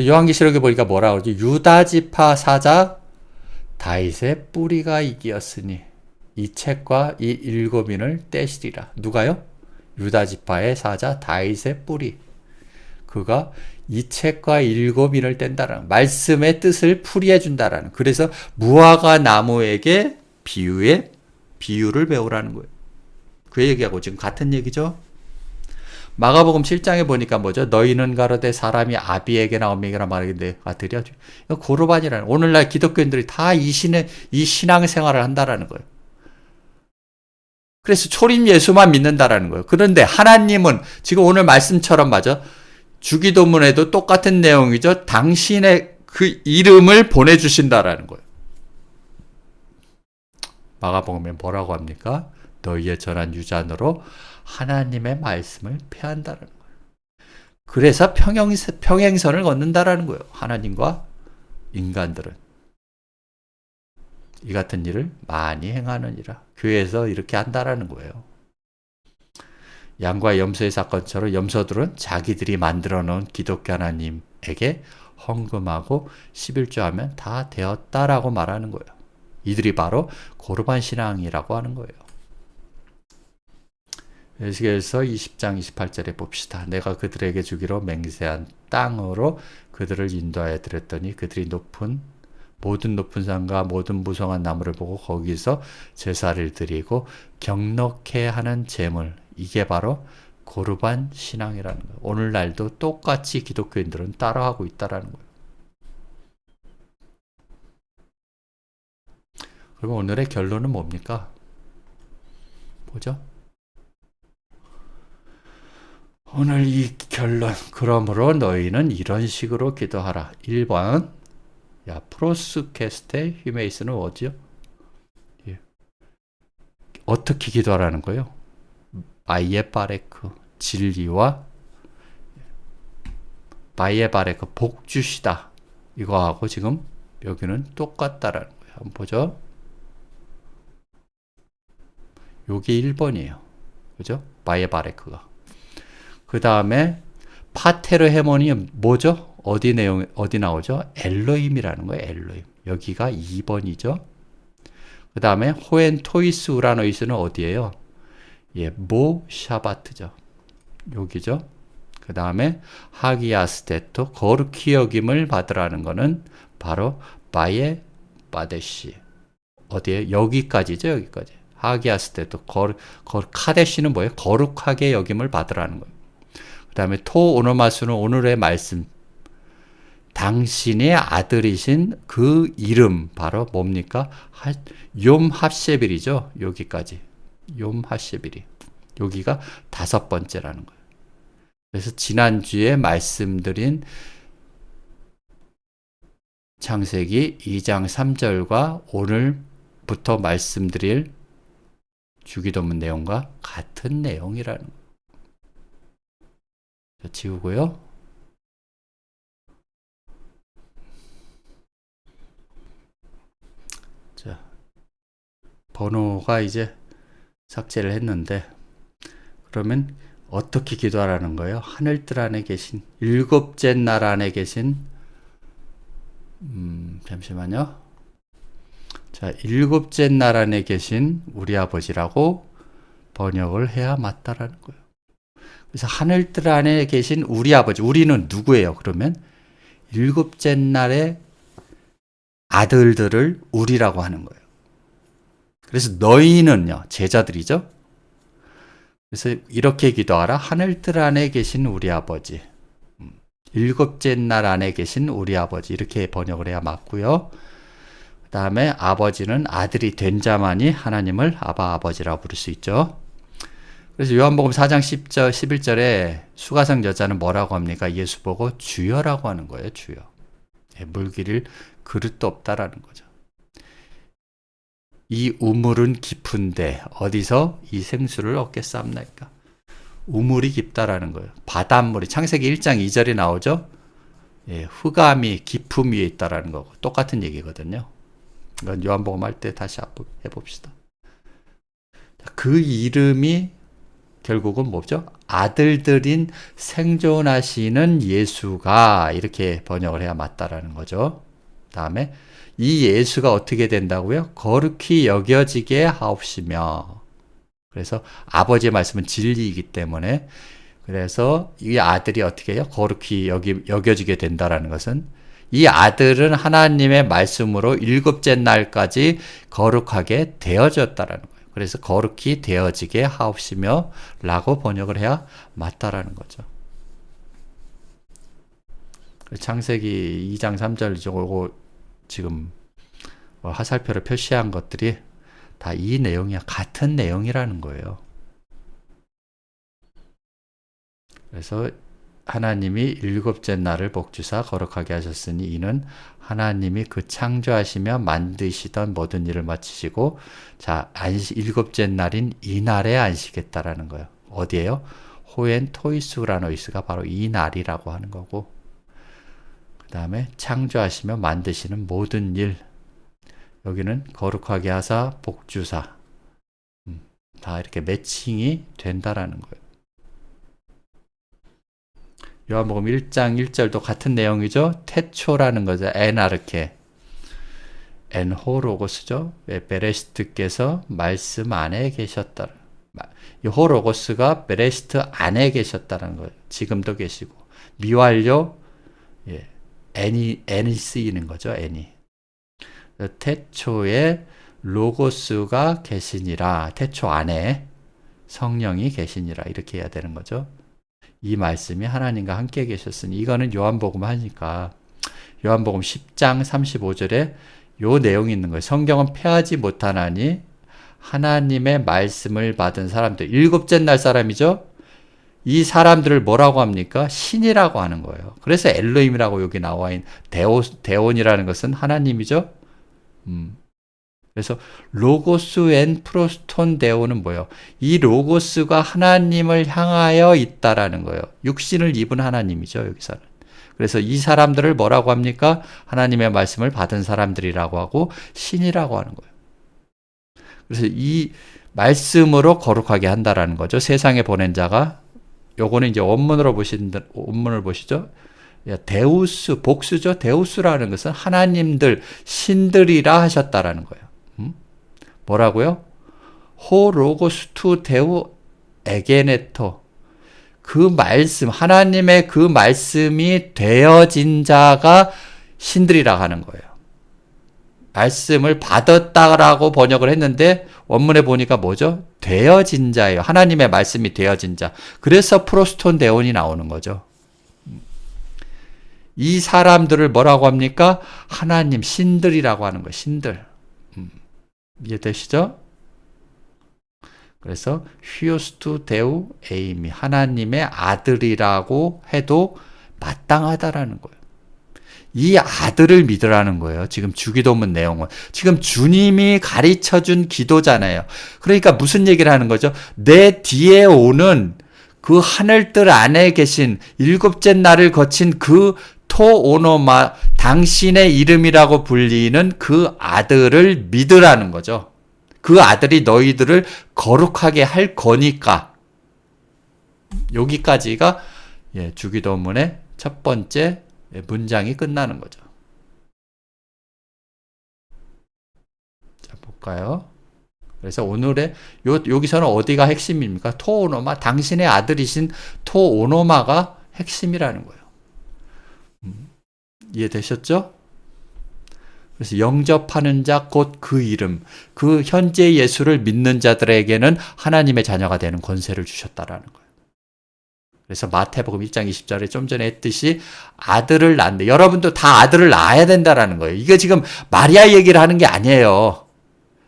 요한계시록에 보니까 뭐라 그러지? 유다 지파 사자 다윗의 뿌리가 이기었으니 이 책과 이 일곱인을 떼시리라. 누가요? 유다 지파의 사자 다윗의 뿌리. 그가 이 책과 일곱인을 뗀다라는 말씀의 뜻을 풀이해 준다라는. 그래서 무화과 나무에게 비유를 배우라는 거예요. 그 얘기하고 지금 같은 얘기죠. 마가복음 7장에 보니까 뭐죠? 너희는 가로되 사람이 아비에게 나오미라 말하는데 아들이야. 고르반이라는. 오늘날 기독교인들이 다 이 신앙생활을 한다라는 거예요. 그래서 초림 예수만 믿는다라는 거예요. 그런데 하나님은 지금 오늘 말씀처럼 맞아. 주기도문에도 똑같은 내용이죠. 당신의 그 이름을 보내주신다라는 거예요. 마가복음에 뭐라고 합니까? 너희의 전한 유전으로 하나님의 말씀을 폐한다는 거예요. 그래서 평행선을 걷는다라는 거예요. 하나님과 인간들은. 이 같은 일을 많이 행하느니라. 교회에서 이렇게 한다라는 거예요. 양과 염소의 사건처럼 염소들은 자기들이 만들어 놓은 기독교 하나님에게 헌금하고 11조하면 다 되었다라고 말하는 거예요. 이들이 바로 고르반 신앙이라고 하는 거예요. 에스겔서 20장 28절에 봅시다. 내가 그들에게 주기로 맹세한 땅으로 그들을 인도하여 드렸더니 그들이 모든 높은 산과 모든 무성한 나무를 보고 거기서 제사를 드리고 경넉해 하는 제물, 이게 바로 고르반 신앙이라는 거예요. 오늘날도 똑같이 기독교인들은 따라하고 있다라는 거예요. 그러면 오늘의 결론은 뭡니까? 뭐죠? 오늘 이 결론. 그러므로 너희는 이런 식으로 기도하라. 1번. 야, 프로스케스테 히메이스는 어디요? 예. 어떻게 기도하라는 거예요? 바이에바레크, 진리와 바이에바레크, 복 주시다. 이거하고 지금 여기는 똑같다라는 거예요. 한번 보죠. 요게 1번이에요. 그죠? 바이에바레크가. 그 다음에 파테르 헤몬이 뭐죠? 어디 나오죠? 엘로힘이라는 거예요. 엘로힘. 여기가 2번이죠. 그 다음에 호엔 토이스 우라노이스는 어디예요? 예, 모 샤바트죠. 여기죠. 그 다음에 하기아스테토 거룩히 여김을 받으라는 거는 바로 바예 바데시. 어디에? 여기까지죠. 여기까지. 하기아스테토 카데시는 뭐예요? 거룩하게 여김을 받으라는 거예요. 그 다음에 토 오노마수는 오늘의 말씀. 당신의 아들이신 그 이름 바로 뭡니까? 욤 합세빌이죠. 여기까지. 욤 합세빌이. 여기가 5번째라는 거예요. 그래서 지난주에 말씀드린 창세기 2장 3절과 오늘부터 말씀드릴 주기도문 내용과 같은 내용이라는 거예요. 지우고요. 자, 번호가 이제 삭제를 했는데 그러면 어떻게 기도하라는 거예요? 하늘뜰 안에 계신 일곱째 날 안에 계신 잠시만요. 자, 일곱째 날 안에 계신 우리 아버지라고 번역을 해야 맞다라는 거예요. 그래서 하늘뜰 안에 계신 우리 아버지, 우리는 누구예요? 그러면 일곱째 날에 아들들을 우리라고 하는 거예요. 그래서 너희는요, 제자들이죠? 그래서 이렇게 기도하라. 하늘뜰 안에 계신 우리 아버지. 일곱째 날 안에 계신 우리 아버지. 이렇게 번역을 해야 맞고요. 그 다음에 아버지는 아들이 된 자만이 하나님을 아바 아버지라고 부를 수 있죠. 그래서 요한복음 4장 10절, 11절에 수가성 여자는 뭐라고 합니까? 예수 보고 주여라고 하는 거예요. 주여. 물기를 그릇도 없다라는 거죠. 이 우물은 깊은데 어디서 이 생수를 얻겠사옵나이까? 우물이 깊다라는 거예요. 바닷물이 창세기 1장 2절에 나오죠. 예, 흑암이 깊음 위에 있다라는 거고 똑같은 얘기거든요. 이건 요한복음 할 때 다시 해봅시다. 그 이름이 결국은 뭐죠? 아들들인 생존하시는 예수가 이렇게 번역을 해야 맞다라는 거죠. 다음에 이 예수가 어떻게 된다고요? 거룩히 여겨지게 하옵시며. 그래서 아버지의 말씀은 진리이기 때문에 그래서 이 아들이 어떻게 해요? 거룩히 여겨지게 된다라는 것은 이 아들은 하나님의 말씀으로 일곱째 날까지 거룩하게 되어졌다라는 거예요. 그래서 거룩히 되어지게 하옵시며 라고 번역을 해야 맞다라는 거죠. 창세기 2장 3절 요거 지금 화살표를 표시한 것들이 다 이 내용이야. 같은 내용이라는 거예요. 그래서 하나님이 일곱째 날을 복주사 거룩하게 하셨으니 이는 하나님이 그 창조하시며 만드시던 모든 일을 마치시고 자 일곱째 날인 이날에 안식했다라는 거예요. 어디에요? 호엔 토이스우라노이스가 바로 이 날이라고 하는 거고 그 다음에 창조하시며 만드시는 모든 일 여기는 거룩하게 하사 복주사 다 이렇게 매칭이 된다라는 거예요. 요한복음 1장 1절도 같은 내용이죠. 태초라는 거죠. 에나르케 엔호로고스죠. 베레시트께서 말씀 안에 계셨다. 이 호로고스가 베레시트 안에 계셨다는 거예요. 지금도 계시고 미완료 N이 쓰이는 거죠. N이. 태초에 로고스가 계시니라. 태초 안에 성령이 계시니라. 이렇게 해야 되는 거죠. 이 말씀이 하나님과 함께 계셨으니 이거는 요한복음 하니까 요한복음 10장 35절에 요 내용이 있는 거예요. 성경은 폐하지 못하나니 하나님의 말씀을 받은 사람들 일곱째 날 사람이죠. 이 사람들을 뭐라고 합니까? 신이라고 하는 거예요. 그래서 엘로힘이라고 여기 나와 있는 데온이라는 것은 하나님이죠. 그래서 로고스 앤 프로스톤 데오는 뭐예요? 이 로고스가 하나님을 향하여 있다라는 거예요. 육신을 입은 하나님이죠, 여기서는. 그래서 이 사람들을 뭐라고 합니까? 하나님의 말씀을 받은 사람들이라고 하고 신이라고 하는 거예요. 그래서 이 말씀으로 거룩하게 한다라는 거죠. 세상에 보낸 자가. 요거는 이제 원문을 보시죠. 데우스, 복수죠. 데우스라는 것은 하나님들, 신들이라 하셨다라는 거예요. 뭐라고요? 호 로고스 투 데우 에게네토. 그 말씀, 하나님의 그 말씀이 되어진 자가 신들이라 하는 거예요. 말씀을 받았다라고 번역을 했는데 원문에 보니까 뭐죠? 되어진 자예요. 하나님의 말씀이 되어진 자. 그래서 프로스톤 데온이 나오는 거죠. 이 사람들을 뭐라고 합니까? 하나님 신들이라고 하는 거예요. 신들. 이해되시죠? 그래서 휘오스투 데우 에이미, 하나님의 아들이라고 해도 마땅하다라는 거예요. 이 아들을 믿으라는 거예요. 지금 주기도문 내용은. 지금 주님이 가르쳐준 기도잖아요. 그러니까 무슨 얘기를 하는 거죠? 내 뒤에 오는 그 하늘들 안에 계신 일곱째 날을 거친 그 토오노마, 당신의 이름이라고 불리는 그 아들을 믿으라는 거죠. 그 아들이 너희들을 거룩하게 할 거니까. 여기까지가 주기도문의 첫 번째 문장이 끝나는 거죠. 자, 볼까요? 그래서 오늘의 여기서는 어디가 핵심입니까? 토오노마, 당신의 아들이신 토오노마가 핵심이라는 거예요. 이해되셨죠? 그래서 영접하는 자 곧 그 이름, 그 현재 예수를 믿는 자들에게는 하나님의 자녀가 되는 권세를 주셨다라는 거예요. 그래서 마태복음 1장 20절에 좀 전에 했듯이 아들을 낳는데 여러분도 다 아들을 낳아야 된다라는 거예요. 이게 지금 마리아 얘기를 하는 게 아니에요.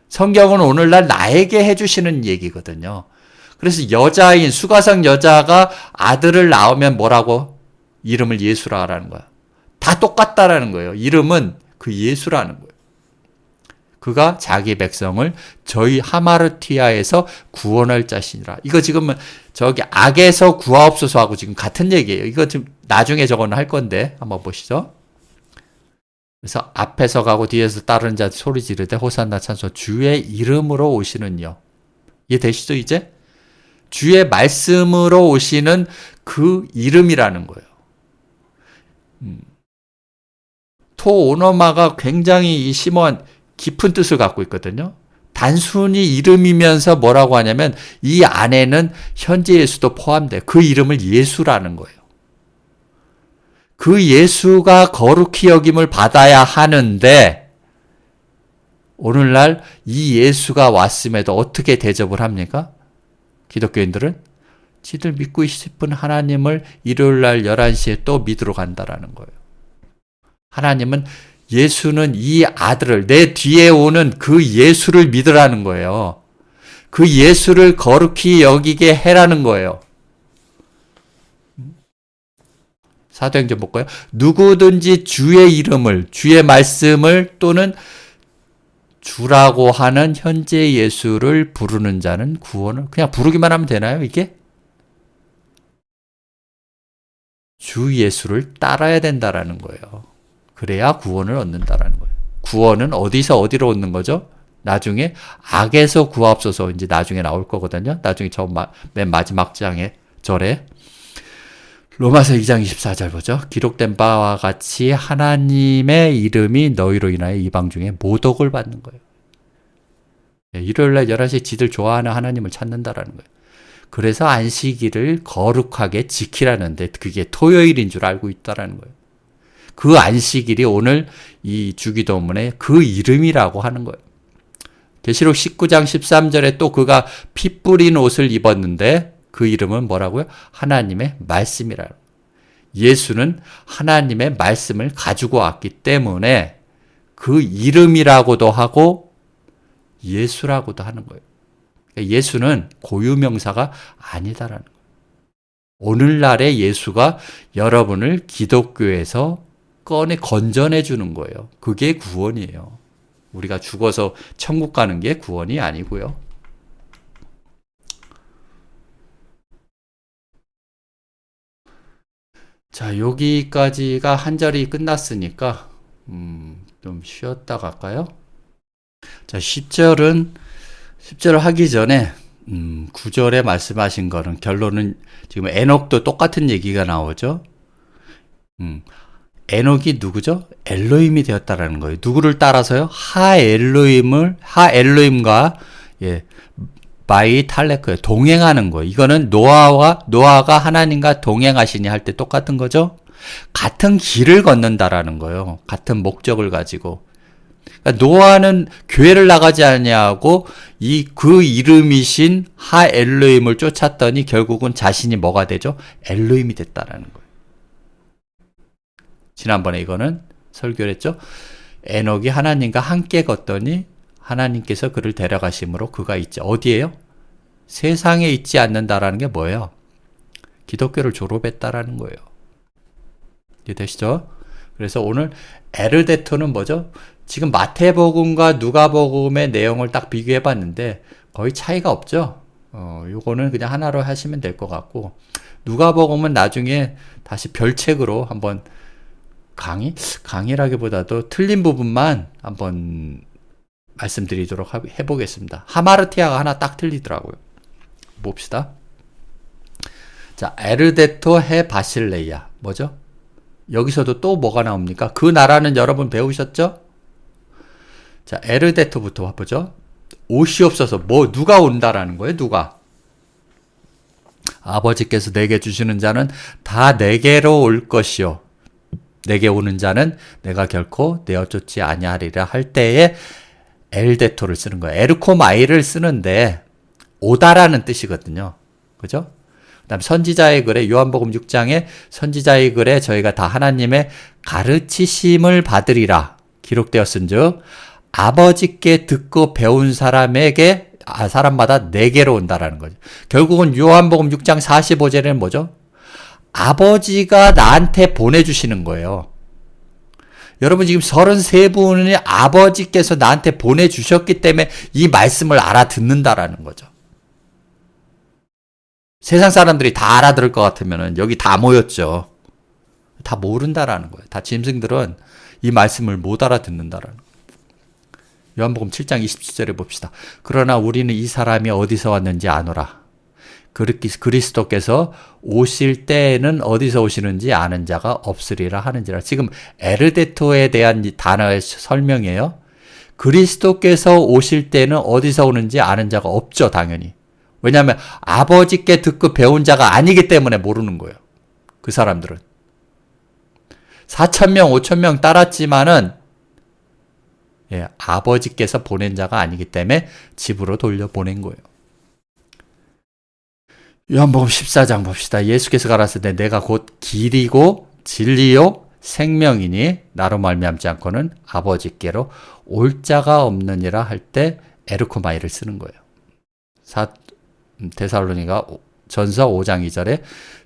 성경은 오늘날 나에게 해주시는 얘기거든요. 그래서 여자인 수가성 여자가 아들을 낳으면 뭐라고? 이름을 예수라 하라는 거야. 다 똑같다라는 거예요. 이름은 그 예수라는 거예요. 그가 자기 백성을 저희 하마르티아에서 구원할 자신이라. 이거 지금은 저기 악에서 구하옵소서 하고 지금 같은 얘기예요. 이거 지금 나중에 저거는 할 건데 한번 보시죠. 그래서 앞에서 가고 뒤에서 따르는 자 소리 지르되 호산나 찬송 주의 이름으로 오시는요. 이해되시죠 이제? 주의 말씀으로 오시는 그 이름이라는 거예요. 토오노마가 굉장히 심오한 깊은 뜻을 갖고 있거든요. 단순히 이름이면서 뭐라고 하냐면 이 안에는 현재 예수도 포함돼. 그 이름을 예수라는 거예요. 그 예수가 거룩히 여김을 받아야 하는데 오늘날 이 예수가 왔음에도 어떻게 대접을 합니까? 기독교인들은 지들 믿고 싶은 하나님을 일요일날 11시에 또 믿으러 간다라는 거예요. 하나님은 예수는 이 아들을 내 뒤에 오는 그 예수를 믿으라는 거예요. 그 예수를 거룩히 여기게 해라는 거예요. 사도행전 볼까요? 누구든지 주의 이름을, 주의 말씀을 또는 주라고 하는 현재 예수를 부르는 자는 구원을 그냥 부르기만 하면 되나요, 이게? 주 예수를 따라야 된다라는 거예요. 그래야 구원을 얻는다라는 거예요. 구원은 어디서 어디로 얻는 거죠? 나중에 악에서 구하옵소서 이제 나중에 나올 거거든요. 나중에 맨 마지막 장에 절에 로마서 2장 24절 보죠. 기록된 바와 같이 하나님의 이름이 너희로 인하여 이방 중에 모독을 받는 거예요. 일요일날 11시에 지들 좋아하는 하나님을 찾는다라는 거예요. 그래서 안식일을 거룩하게 지키라는데 그게 토요일인 줄 알고 있다라는 거예요. 그 안식일이 오늘 이 주기도문의 그 이름이라고 하는 거예요. 계시록 19장 13절에 또 그가 피 뿌린 옷을 입었는데 그 이름은 뭐라고요? 하나님의 말씀이라고. 예수는 하나님의 말씀을 가지고 왔기 때문에 그 이름이라고도 하고 예수라고도 하는 거예요. 예수는 고유명사가 아니다라는 거예요. 오늘날의 예수가 여러분을 기독교에서 건져내 주는 거예요. 그게 구원이에요. 우리가 죽어서 천국 가는 게 구원이 아니고요. 자, 여기까지가 한 절이 끝났으니까 좀 쉬었다 갈까요? 자, 10절을 하기 전에 9절에 말씀하신 거는 결론은 지금 에녹도 똑같은 얘기가 나오죠. 에녹이 누구죠? 엘로힘이 되었다라는 거예요. 누구를 따라서요? 하엘로힘과 마이 탈레크에 동행하는 거예요. 이거는 노아가 하나님과 동행하시니 할 때 똑같은 거죠. 같은 길을 걷는다라는 거예요. 같은 목적을 가지고. 그러니까 노아는 교회를 나가지 않냐고 그 이름이신 하엘로힘을 쫓았더니 결국은 자신이 뭐가 되죠? 엘로힘이 됐다라는 거예요. 지난번에 이거는 설교를 했죠. 에녹이 하나님과 함께 걷더니 하나님께서 그를 데려가심으로 그가 있지. 어디에요? 세상에 있지 않는다라는 게 뭐예요? 기독교를 졸업했다라는 거예요. 이해되시죠? 그래서 오늘 에르데토는 뭐죠? 지금 마태복음과 누가복음의 내용을 딱 비교해 봤는데 거의 차이가 없죠? 요거는 그냥 하나로 하시면 될 것 같고, 누가복음은 나중에 다시 별책으로 한번 강의라기보다도 틀린 부분만 한번 말씀드리도록 해보겠습니다. 하마르티아가 하나 딱 틀리더라고요. 봅시다. 자, 에르데토 해 바실레이아. 뭐죠? 여기서도 또 뭐가 나옵니까? 그 나라는 여러분 배우셨죠? 자, 에르데토부터 보죠. 옷이 없어서 누가 온다라는 거예요? 누가? 아버지께서 내게 주시는 자는 다 내게로 올 것이요. 내게 오는 자는 내가 결코 내어쫓지 아니하리라 할 때에 엘데토를 쓰는 거예요. 에르코마이를 쓰는데 오다라는 뜻이거든요. 그죠? 그 다음 선지자의 글에 요한복음 6장에 선지자의 글에 저희가 다 하나님의 가르치심을 받으리라 기록되었은즉 아버지께 듣고 배운 사람마다 내게로 온다라는 거죠. 결국은 요한복음 6장 45절에는 뭐죠? 아버지가 나한테 보내주시는 거예요. 여러분 지금 33분이 아버지께서 나한테 보내주셨기 때문에 이 말씀을 알아듣는다라는 거죠. 세상 사람들이 다 알아들을 것 같으면 여기 다 모였죠. 다 모른다라는 거예요. 다 짐승들은 이 말씀을 못 알아듣는다라는 거예요. 요한복음 7장 27절에 봅시다. 그러나 우리는 이 사람이 어디서 왔는지 아노라. 그리스도께서 오실 때에는 어디서 오시는지 아는 자가 없으리라 하는지라. 지금 에르데토에 대한 단어의 설명이에요. 그리스도께서 오실 때는 어디서 오는지 아는 자가 없죠, 당연히. 왜냐하면 아버지께 듣고 배운 자가 아니기 때문에 모르는 거예요. 그 사람들은. 4,000명, 5,000명 따랐지만은 아버지께서 보낸 자가 아니기 때문에 집으로 돌려보낸 거예요. 요한복음 14장 봅시다. 예수께서 가라사대 내가 곧 길이고 진리요 생명이니 나로 말미암지 않고는 아버지께로 올 자가 없느니라 할 때 에르코마이를 쓰는 거예요. 데살로니가 전서 5장 2절에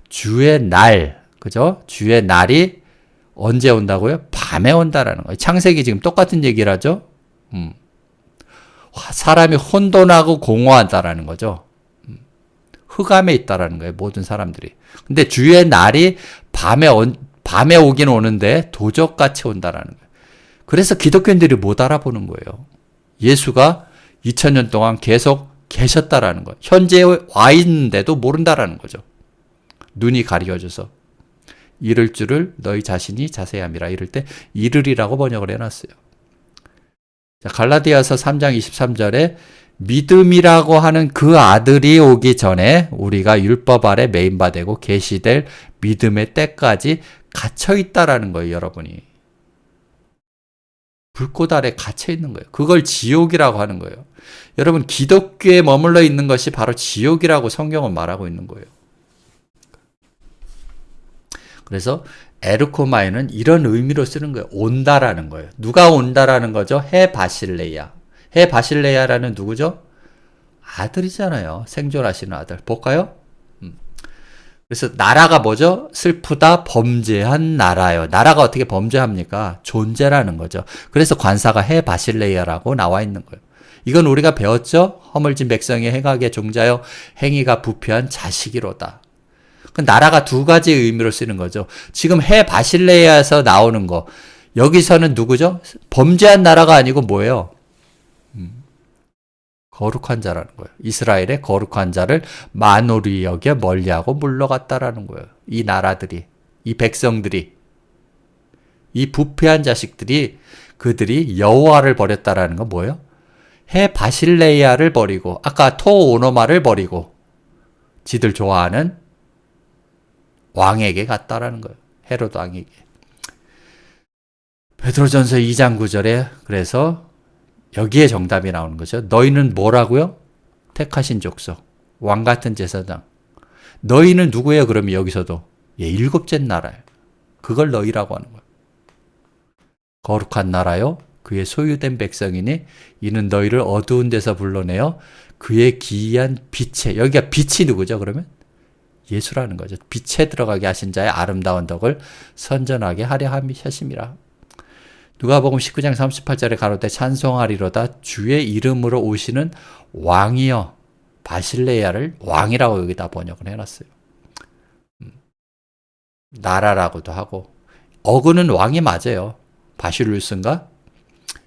주의 날, 그죠? 주의 날이 언제 온다고요? 밤에 온다라는 거예요. 창세기 지금 똑같은 얘기를 하죠? 사람이 혼돈하고 공허하다라는 거죠. 흑암에 있다라는 거예요. 모든 사람들이. 근데 주의 날이 밤에 오긴 오는데 도적같이 온다라는 거예요. 그래서 기독교인들이 못 알아보는 거예요. 예수가 2000년 동안 계속 계셨다라는 거예요. 현재 와 있는데도 모른다라는 거죠. 눈이 가려져서. 이를 줄을 너희 자신이 자세히 함이라. 이럴 때 이르리라고 번역을 해놨어요. 자, 갈라디아서 3장 23절에 믿음이라고 하는 그 아들이 오기 전에 우리가 율법 아래 매인바 되고 계시될 믿음의 때까지 갇혀 있다라는 거예요, 여러분이. 불꽃 아래 갇혀 있는 거예요. 그걸 지옥이라고 하는 거예요. 여러분, 기독교에 머물러 있는 것이 바로 지옥이라고 성경은 말하고 있는 거예요. 그래서 에르코마이는 이런 의미로 쓰는 거예요. 온다라는 거예요. 누가 온다라는 거죠? 해 바실레야. 해 바실레야라는 누구죠? 아들이잖아요. 생존하시는 아들. 볼까요? 그래서 나라가 뭐죠? 슬프다, 범죄한 나라요. 나라가 어떻게 범죄합니까? 존재라는 거죠. 그래서 관사가 해 바실레이아라고 나와 있는 거예요. 이건 우리가 배웠죠? 허물진 백성의 행악의 종자요, 행위가 부패한 자식이로다. 그 나라가 두 가지 의미로 쓰는 거죠. 지금 해 바실레이아에서 나오는 거, 여기서는 누구죠? 범죄한 나라가 아니고 뭐예요? 거룩한 자라는 거예요. 이스라엘의 거룩한 자를 만오리 여겨 멀리하고 물러갔다라는 거예요. 이 나라들이, 이 백성들이, 이 부패한 자식들이, 그들이 여호와를 버렸다라는 건 뭐예요? 해 바실레이아를 버리고, 아까 토오노마를 버리고, 지들 좋아하는 왕에게 갔다라는 거예요. 헤롯 왕에게. 베드로전서 2장 9절에 그래서 여기에 정답이 나오는 거죠. 너희는 뭐라고요? 택하신 족속, 왕 같은 제사장. 너희는 누구예요? 그러면 여기서도 일곱째 나라예요. 그걸 너희라고 하는 거예요. 거룩한 나라요, 그의 소유된 백성이니 이는 너희를 어두운 데서 불러내어 그의 기이한 빛에, 여기가 빛이 누구죠? 그러면 예수라는 거죠. 빛에 들어가게 하신 자의 아름다운 덕을 선전하게 하려 하심이라. 누가복음 19장 38절에 가로되 찬송하리로다 주의 이름으로 오시는 왕이여. 바실레이아를 왕이라고 여기다 번역을 해놨어요. 나라라고도 하고, 어그는 왕이 맞아요. 바실루스인가?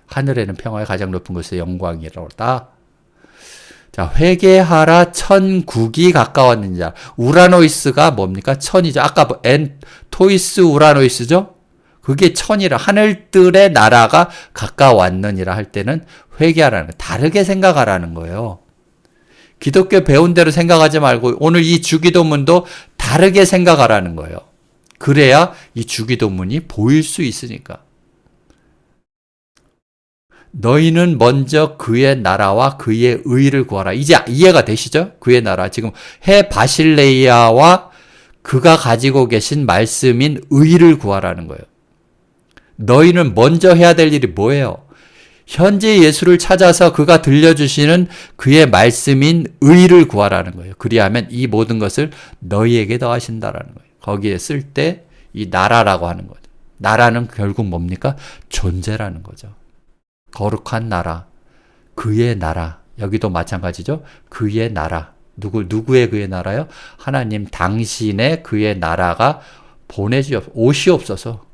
하늘에는 평화의 가장 높은 곳에 영광이로다. 자, 회개하라 천국이 가까웠는 자. 우라노이스가 뭡니까? 천이죠. 아까 토이스 우라노이스죠? 그게 천이라, 하늘들의 나라가 가까웠느니라 할 때는 회개하라는 거예요. 다르게 생각하라는 거예요. 기독교 배운 대로 생각하지 말고 오늘 이 주기도문도 다르게 생각하라는 거예요. 그래야 이 주기도문이 보일 수 있으니까. 너희는 먼저 그의 나라와 그의 의를 구하라. 이제 이해가 되시죠? 그의 나라. 지금 해 바실레이아와 그가 가지고 계신 말씀인 의를 구하라는 거예요. 너희는 먼저 해야 될 일이 뭐예요? 현재 예수를 찾아서 그가 들려주시는 그의 말씀인 의를 구하라는 거예요. 그리하면 이 모든 것을 너희에게 더하신다라는 거예요. 거기에 쓸 때 이 나라라고 하는 거죠. 나라는 결국 뭡니까? 존재라는 거죠. 거룩한 나라, 그의 나라. 여기도 마찬가지죠. 그의 나라. 누구의 그의 나라요? 하나님 당신의 그의 나라가 오시옵소서.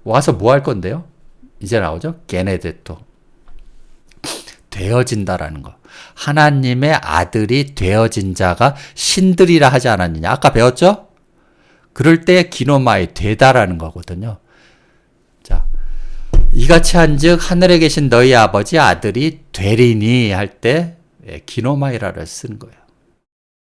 와서 뭐 할 건데요? 이제 나오죠? 게네데토. 되어진다라는 거. 하나님의 아들이 되어진 자가 신들이라 하지 않았느냐? 아까 배웠죠? 그럴 때 기노마이, 되다라는 거거든요. 자, 이같이 한즉 하늘에 계신 너희 아버지 아들이 되리니 할 때 기노마이라를 쓴 거예요.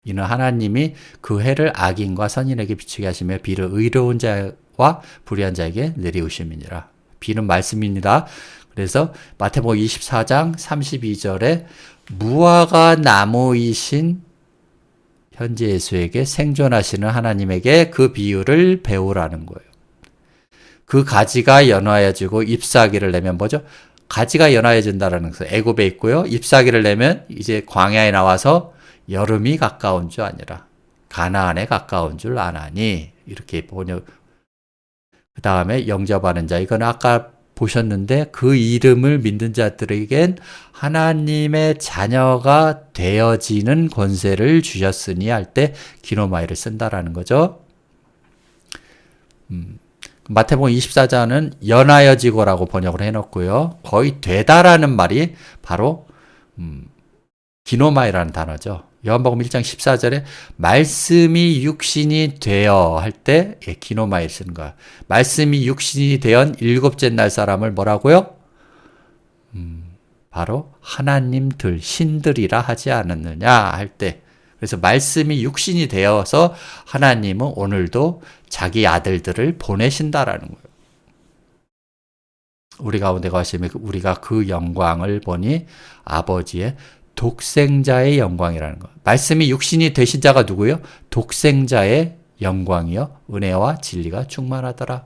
이는 하나님이 그 해를 악인과 선인에게 비추게 하시며 비를 의로운 자와 불의한 자에게 내리우심이니라. 비는 말씀입니다. 그래서 마태복음 24장 32절에 무화과 나무이신 현재 예수에게 생존하시는 하나님에게 그 비유를 배우라는 거예요. 그 가지가 연화해지고 잎사귀를 내면 뭐죠? 가지가 연화해진다라는 것은 애굽에 있고요. 잎사귀를 내면 이제 광야에 나와서 여름이 가까운 줄 아니라 가나안에 가까운 줄 아나니, 이렇게 번역. 그 다음에 영접하는 자, 이건 아까 보셨는데 그 이름을 믿는 자들에겐 하나님의 자녀가 되어지는 권세를 주셨으니 할 때 기노마이를 쓴다라는 거죠. 마태복음 24장은 연하여지고라고 번역을 해놓고요. 거의 되다라는 말이 바로 기노마이라는 단어죠. 요한복음 1장 14절에 말씀이 육신이 되어 할 때 기노마이를 쓰는 거야. 말씀이 육신이 되언 일곱째 날 사람을 뭐라고요? 바로 하나님들, 신들이라 하지 않았느냐 할 때. 그래서 말씀이 육신이 되어서 하나님은 오늘도 자기 아들들을 보내신다라는 거예요. 우리 가운데 가시면 우리가 그 영광을 보니 아버지의 독생자의 영광이라는 거. 말씀이 육신이 되신 자가 누구요? 독생자의 영광이요, 은혜와 진리가 충만하더라.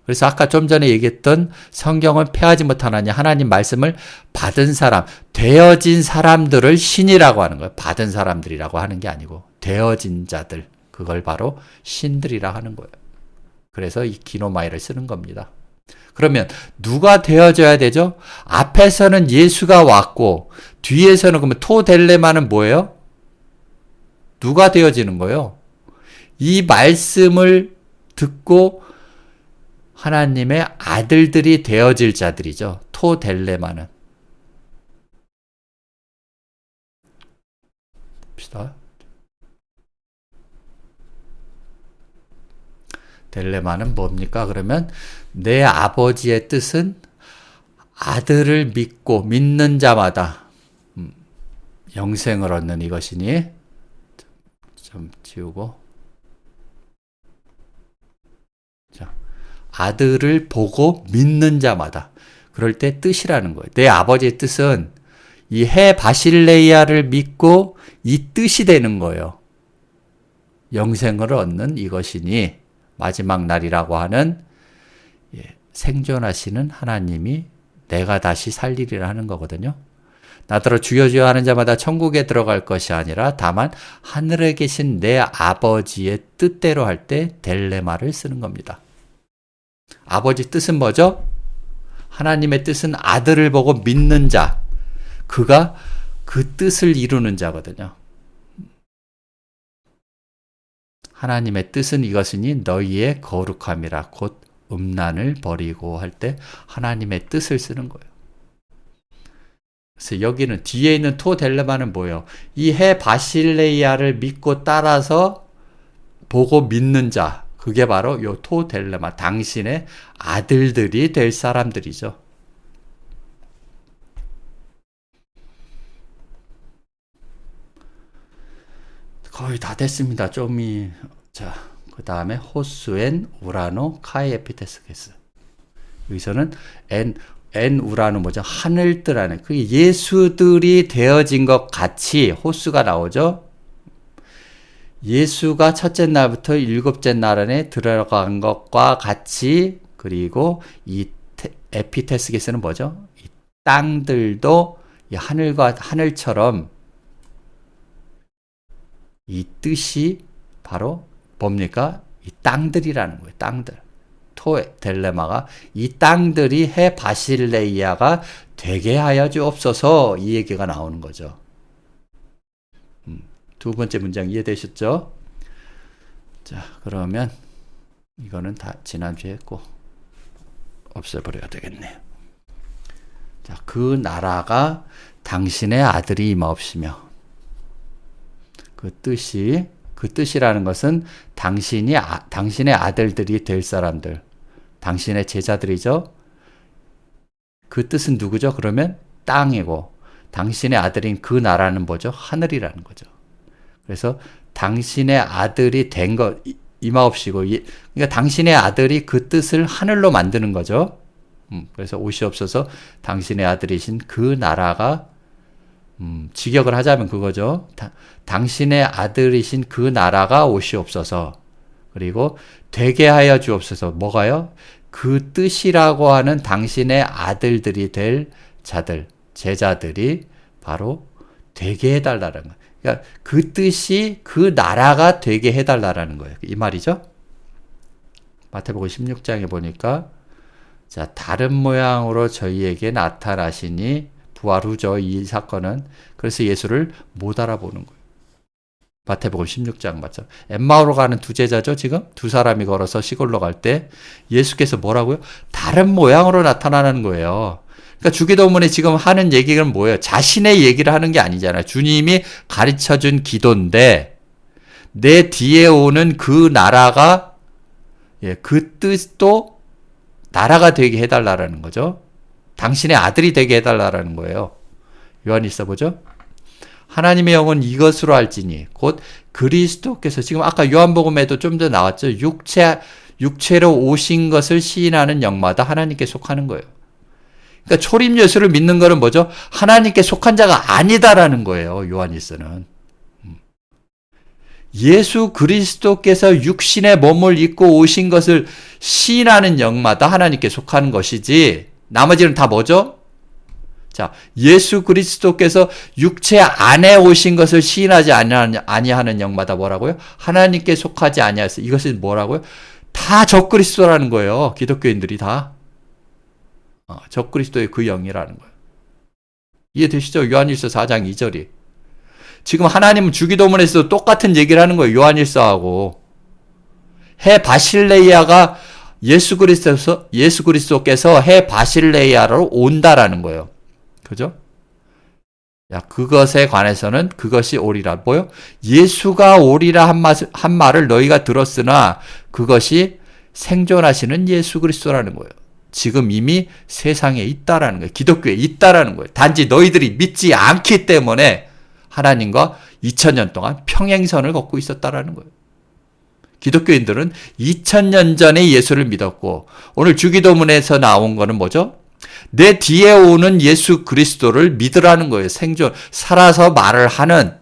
그래서 아까 좀 전에 얘기했던 성경을 폐하지 못하느니 하나님 말씀을 받은 사람, 되어진 사람들을 신이라고 하는 거예요. 받은 사람들이라고 하는 게 아니고 되어진 자들, 그걸 바로 신들이라 하는 거예요. 그래서 이 기노마이를 쓰는 겁니다. 그러면 누가 되어져야 되죠? 앞에서는 예수가 왔고 뒤에서는 그러면 토델레마는 뭐예요? 누가 되어지는 거예요? 이 말씀을 듣고 하나님의 아들들이 되어질 자들이죠. 토델레마는. 봅시다. 델레마는 뭡니까? 그러면 내 아버지의 뜻은 아들을 믿고 믿는 자마다 영생을 얻는 이것이니, 좀 지우고, 자, 아들을 보고 믿는 자마다, 그럴 때 뜻이라는 거예요. 내 아버지의 뜻은 이 해 바실레이아를 믿고 이 뜻이 되는 거예요. 영생을 얻는 이것이니, 마지막 날이라고 하는 생존하시는 하나님이 내가 다시 살리리라 하는 거거든요. 나더러 주여 주여 하는 자마다 천국에 들어갈 것이 아니라 다만 하늘에 계신 내 아버지의 뜻대로 할 때 델레마를 쓰는 겁니다. 아버지 뜻은 뭐죠? 하나님의 뜻은 아들을 보고 믿는 자, 그가 그 뜻을 이루는 자거든요. 하나님의 뜻은 이것이니 너희의 거룩함이라, 곧 음란을 버리고 할 때 하나님의 뜻을 쓰는 거예요. 그래서 여기는 뒤에 있는 토델레마는 뭐예요? 이 해 바실레이아를 믿고 따라서 보고 믿는 자, 그게 바로 요 토델레마, 당신의 아들들이 될 사람들이죠. 거의 다 됐습니다. 좀이. 자, 그 다음에 호수엔 우라노 카이 에피테스게스. 여기서는 엔 우라노 뭐죠? 하늘들 안에. 그 예수들이 되어진 것 같이 호수가 나오죠. 예수가 첫째 날부터 일곱째 날 안에 들어간 것과 같이, 그리고 이 에피테스게스는 뭐죠? 이 땅들도 이 하늘과 하늘처럼 이 뜻이 바로 뭡니까? 이 땅들이라는 거예요. 땅들. 토델레마가 이 땅들이 해 바실레이아가 되게 하여 주옵소서, 이 얘기가 나오는 거죠. 두 번째 문장 이해되셨죠? 자, 그러면 이거는 다 지난주에 했고 없애버려야 되겠네요. 자, 그 나라가 당신의 아들이 임하옵시며, 그 뜻이라는 것은 당신의 아들들이 될 사람들, 당신의 제자들이죠. 그 뜻은 누구죠? 그러면 땅이고, 당신의 아들인 그 나라는 뭐죠? 하늘이라는 거죠. 그래서 당신의 아들이 된 것, 임하옵시고, 그러니까 당신의 아들이 그 뜻을 하늘로 만드는 거죠. 그래서 오시옵소서, 당신의 아들이신 그 나라가, 직역을 하자면 그거죠. 당신의 아들이신 그 나라가 오시옵소서. 그리고 되게 하여 주옵소서. 뭐가요? 그 뜻이라고 하는 당신의 아들들이 될 자들, 제자들이 바로 되게 해달라는 거예요. 그러니까 그 뜻이 그 나라가 되게 해달라는 거예요. 이 말이죠. 마태복음 16장에 보니까, 자, 다른 모양으로 저희에게 나타나시니, 부활 후죠, 이 사건은. 그래서 예수를 못 알아보는 거예요. 마태복음 16장 맞죠? 엠마오로 가는 두 제자죠, 지금? 두 사람이 걸어서 시골로 갈 때 예수께서 뭐라고요? 다른 모양으로 나타나는 거예요. 그러니까 주기도문에 지금 하는 얘기는 뭐예요? 자신의 얘기를 하는 게 아니잖아요. 주님이 가르쳐준 기도인데, 내 뒤에 오는 그 나라가, 그 뜻도 나라가 되게 해달라는 거죠. 당신의 아들이 되게 해달라는 거예요. 요한일서 보죠. 하나님의 영은 이것으로 알지니 곧 그리스도께서, 지금 아까 요한복음에도 좀 더 나왔죠. 육체로 오신 것을 시인하는 영마다 하나님께 속하는 거예요. 그러니까 초림 예수를 믿는 거는 뭐죠? 하나님께 속한 자가 아니다라는 거예요. 요한일서는. 예수 그리스도께서 육신의 몸을 입고 오신 것을 시인하는 영마다 하나님께 속하는 것이지, 나머지는 다 뭐죠? 자, 예수 그리스도께서 육체 안에 오신 것을 시인하지 아니하는 영마다 뭐라고요? 하나님께 속하지 아니하였어. 이것이 뭐라고요? 다 적그리스도라는 거예요. 기독교인들이 다. 적그리스도의 그 영이라는 거예요. 이해되시죠? 요한일서 4장 2절이. 지금 하나님은 주기도문에서도 똑같은 얘기를 하는 거예요. 요한일서하고. 해 바실레이아가 예수 그리스도께서 해 바실레이아로 온다라는 거예요. 그죠? 야, 그것에 관해서는 그것이 오리라. 뭐요? 예수가 오리라 한 말을 너희가 들었으나 그것이 생존하시는 예수 그리스도라는 거예요. 지금 이미 세상에 있다라는 거예요. 기독교에 있다라는 거예요. 단지 너희들이 믿지 않기 때문에 하나님과 2000년 동안 평행선을 걷고 있었다라는 거예요. 기독교인들은 2000년 전에 예수를 믿었고 오늘 주기도문에서 나온 거는 뭐죠? 내 뒤에 오는 예수 그리스도를 믿으라는 거예요. 생존, 살아서 말을 하는.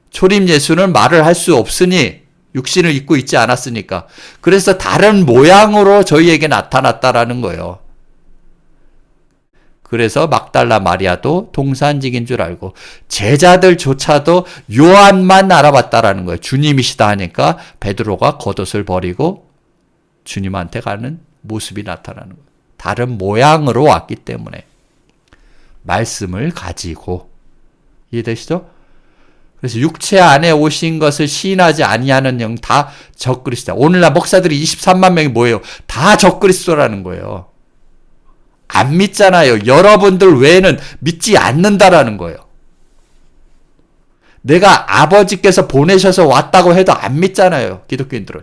초림 예수는 말을 할 수 없으니 육신을 입고 있지 않았으니까. 그래서 다른 모양으로 저희에게 나타났다라는 거예요. 그래서 막달라 마리아도 동산직인 줄 알고 제자들조차도 요한만 알아봤다라는 거예요. 주님이시다 하니까 베드로가 겉옷을 버리고 주님한테 가는 모습이 나타나는 거예요. 다른 모양으로 왔기 때문에 말씀을 가지고. 이해되시죠? 그래서 육체 안에 오신 것을 시인하지 아니하는 영 다 적그리스도다. 오늘날 목사들이 23만 명이 뭐예요? 다 적그리스도라는 거예요. 안 믿잖아요. 여러분들 외에는 믿지 않는다라는 거예요. 내가 아버지께서 보내셔서 왔다고 해도 안 믿잖아요. 기독교인들은.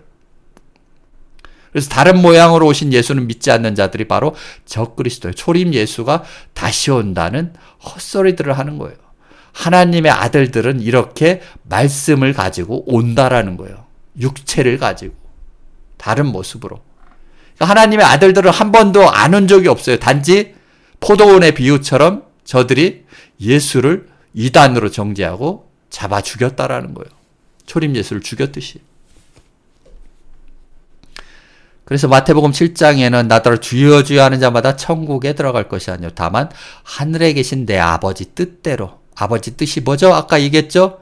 그래서 다른 모양으로 오신 예수는 믿지 않는 자들이 바로 적그리스도예요. 초림 예수가 다시 온다는 헛소리들을 하는 거예요. 하나님의 아들들은 이렇게 말씀을 가지고 온다라는 거예요. 육체를 가지고 다른 모습으로. 그러니까 하나님의 아들들은 한 번도 안 온 적이 없어요. 단지 포도원의 비유처럼 저들이 예수를 이단으로 정죄하고 잡아 죽였다라는 거예요. 초림 예수를 죽였듯이. 그래서 마태복음 7장에는 나더러 주여 주여 하는 자마다 천국에 들어갈 것이 아니요 다만 하늘에 계신 내 아버지 뜻대로. 아버지 뜻이 뭐죠? 아까 얘기했죠?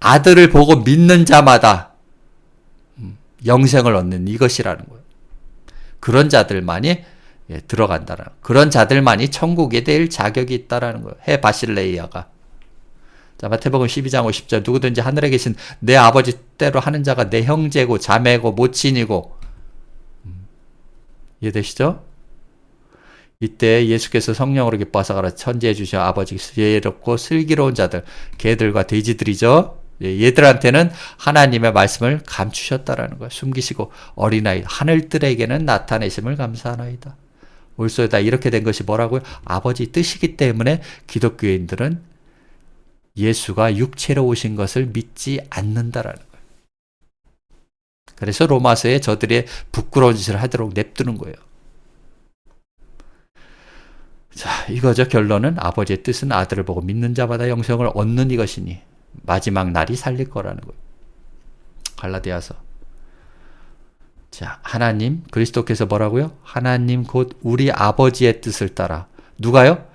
아들을 보고 믿는 자마다 영생을 얻는 이것이라는 거예요. 그런 자들만이 들어간다라는 거예요. 그런 자들만이 천국에 될 자격이 있다라는 거예요. 해 바실레이아가. 자, 마태복음 12장 50절 누구든지 하늘에 계신 내 아버지 뜻대로 하는 자가 내 형제고 자매고 모친이고. 이해되시죠? 이때 예수께서 성령으로 기뻐하사 가라 천지해 주신 아버지 지혜롭고 슬기로운 자들 개들과 돼지들이죠. 얘들한테는 하나님의 말씀을 감추셨다라는 거예요. 숨기시고 어린아이 하늘들에게는 나타내심을 감사하나이다. 올소에다 이렇게 된 것이 뭐라고요? 아버지 뜻이기 때문에 기독교인들은 예수가 육체로 오신 것을 믿지 않는다라는 거예요. 그래서 로마서에 저들의 부끄러운 짓을 하도록 냅두는 거예요. 자, 이거죠. 결론은 아버지의 뜻은 아들을 보고 믿는 자마다 영생을 얻는 이것이니 마지막 날이 살릴 거라는 거예요. 갈라디아서. 자, 하나님, 그리스도께서 뭐라고요? 하나님 곧 우리 아버지의 뜻을 따라. 누가요?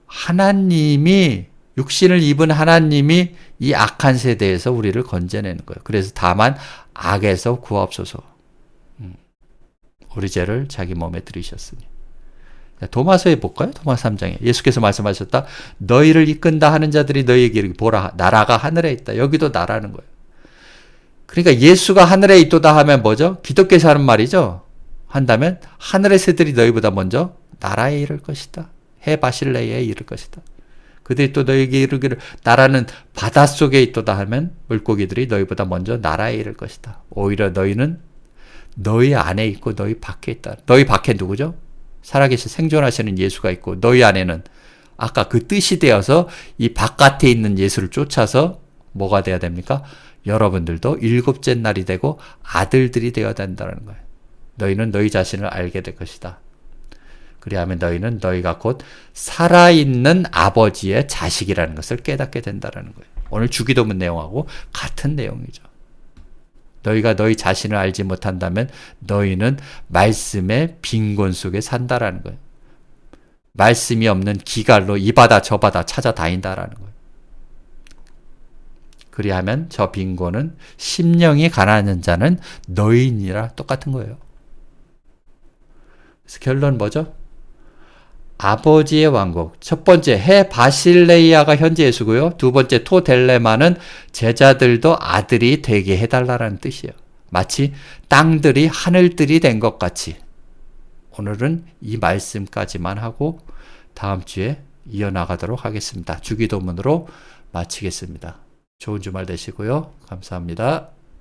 하나님이, 육신을 입은 하나님이 이 악한 세대에서 우리를 건져내는 거예요. 그래서 다만 악에서 구하옵소서. 우리 죄를 자기 몸에 들이셨으니. 도마서에 볼까요? 도마서 3장에 예수께서 말씀하셨다. 너희를 이끈다 하는 자들이 너희에게 이르기 보라 나라가 하늘에 있다. 여기도 나라는 거예요. 그러니까 예수가 하늘에 있도다 하면 뭐죠? 기독교에서 하는 말이죠. 한다면 하늘의 새들이 너희보다 먼저 나라에 이를 것이다. 해 바실레이아에 이를 것이다. 그들이 또 너희에게 이르기를 나라는 바닷속에 있도다 하면 물고기들이 너희보다 먼저 나라에 이를 것이다. 오히려 너희는 너희 안에 있고 너희 밖에 있다. 너희 밖에 누구죠? 살아계신 생존하시는 예수가 있고 너희 안에는 아까 그 뜻이 되어서 이 바깥에 있는 예수를 쫓아서 뭐가 돼야 됩니까? 여러분들도 일곱째 날이 되고 아들들이 되어야 된다는 거예요. 너희는 너희 자신을 알게 될 것이다. 그리하면 너희는 너희가 곧 살아있는 아버지의 자식이라는 것을 깨닫게 된다는 거예요. 오늘 주기도문 내용하고 같은 내용이죠. 너희가 너희 자신을 알지 못한다면 너희는 말씀의 빈곤 속에 산다라는 거예요. 말씀이 없는 기갈로 이 바다 저 바다 찾아다닌다라는 거예요. 그리하면 저 빈곤은 심령이 가난한 자는 너희니라 똑같은 거예요. 그래서 결론 뭐죠? 아버지의 왕국. 첫 번째 해 바실레이아가 현재 예수고요. 두 번째 토델레마는 제자들도 아들이 되게 해달라는 뜻이에요. 마치 땅들이 하늘들이 된 것 같이. 오늘은 이 말씀까지만 하고 다음 주에 이어나가도록 하겠습니다. 주기도문으로 마치겠습니다. 좋은 주말 되시고요. 감사합니다.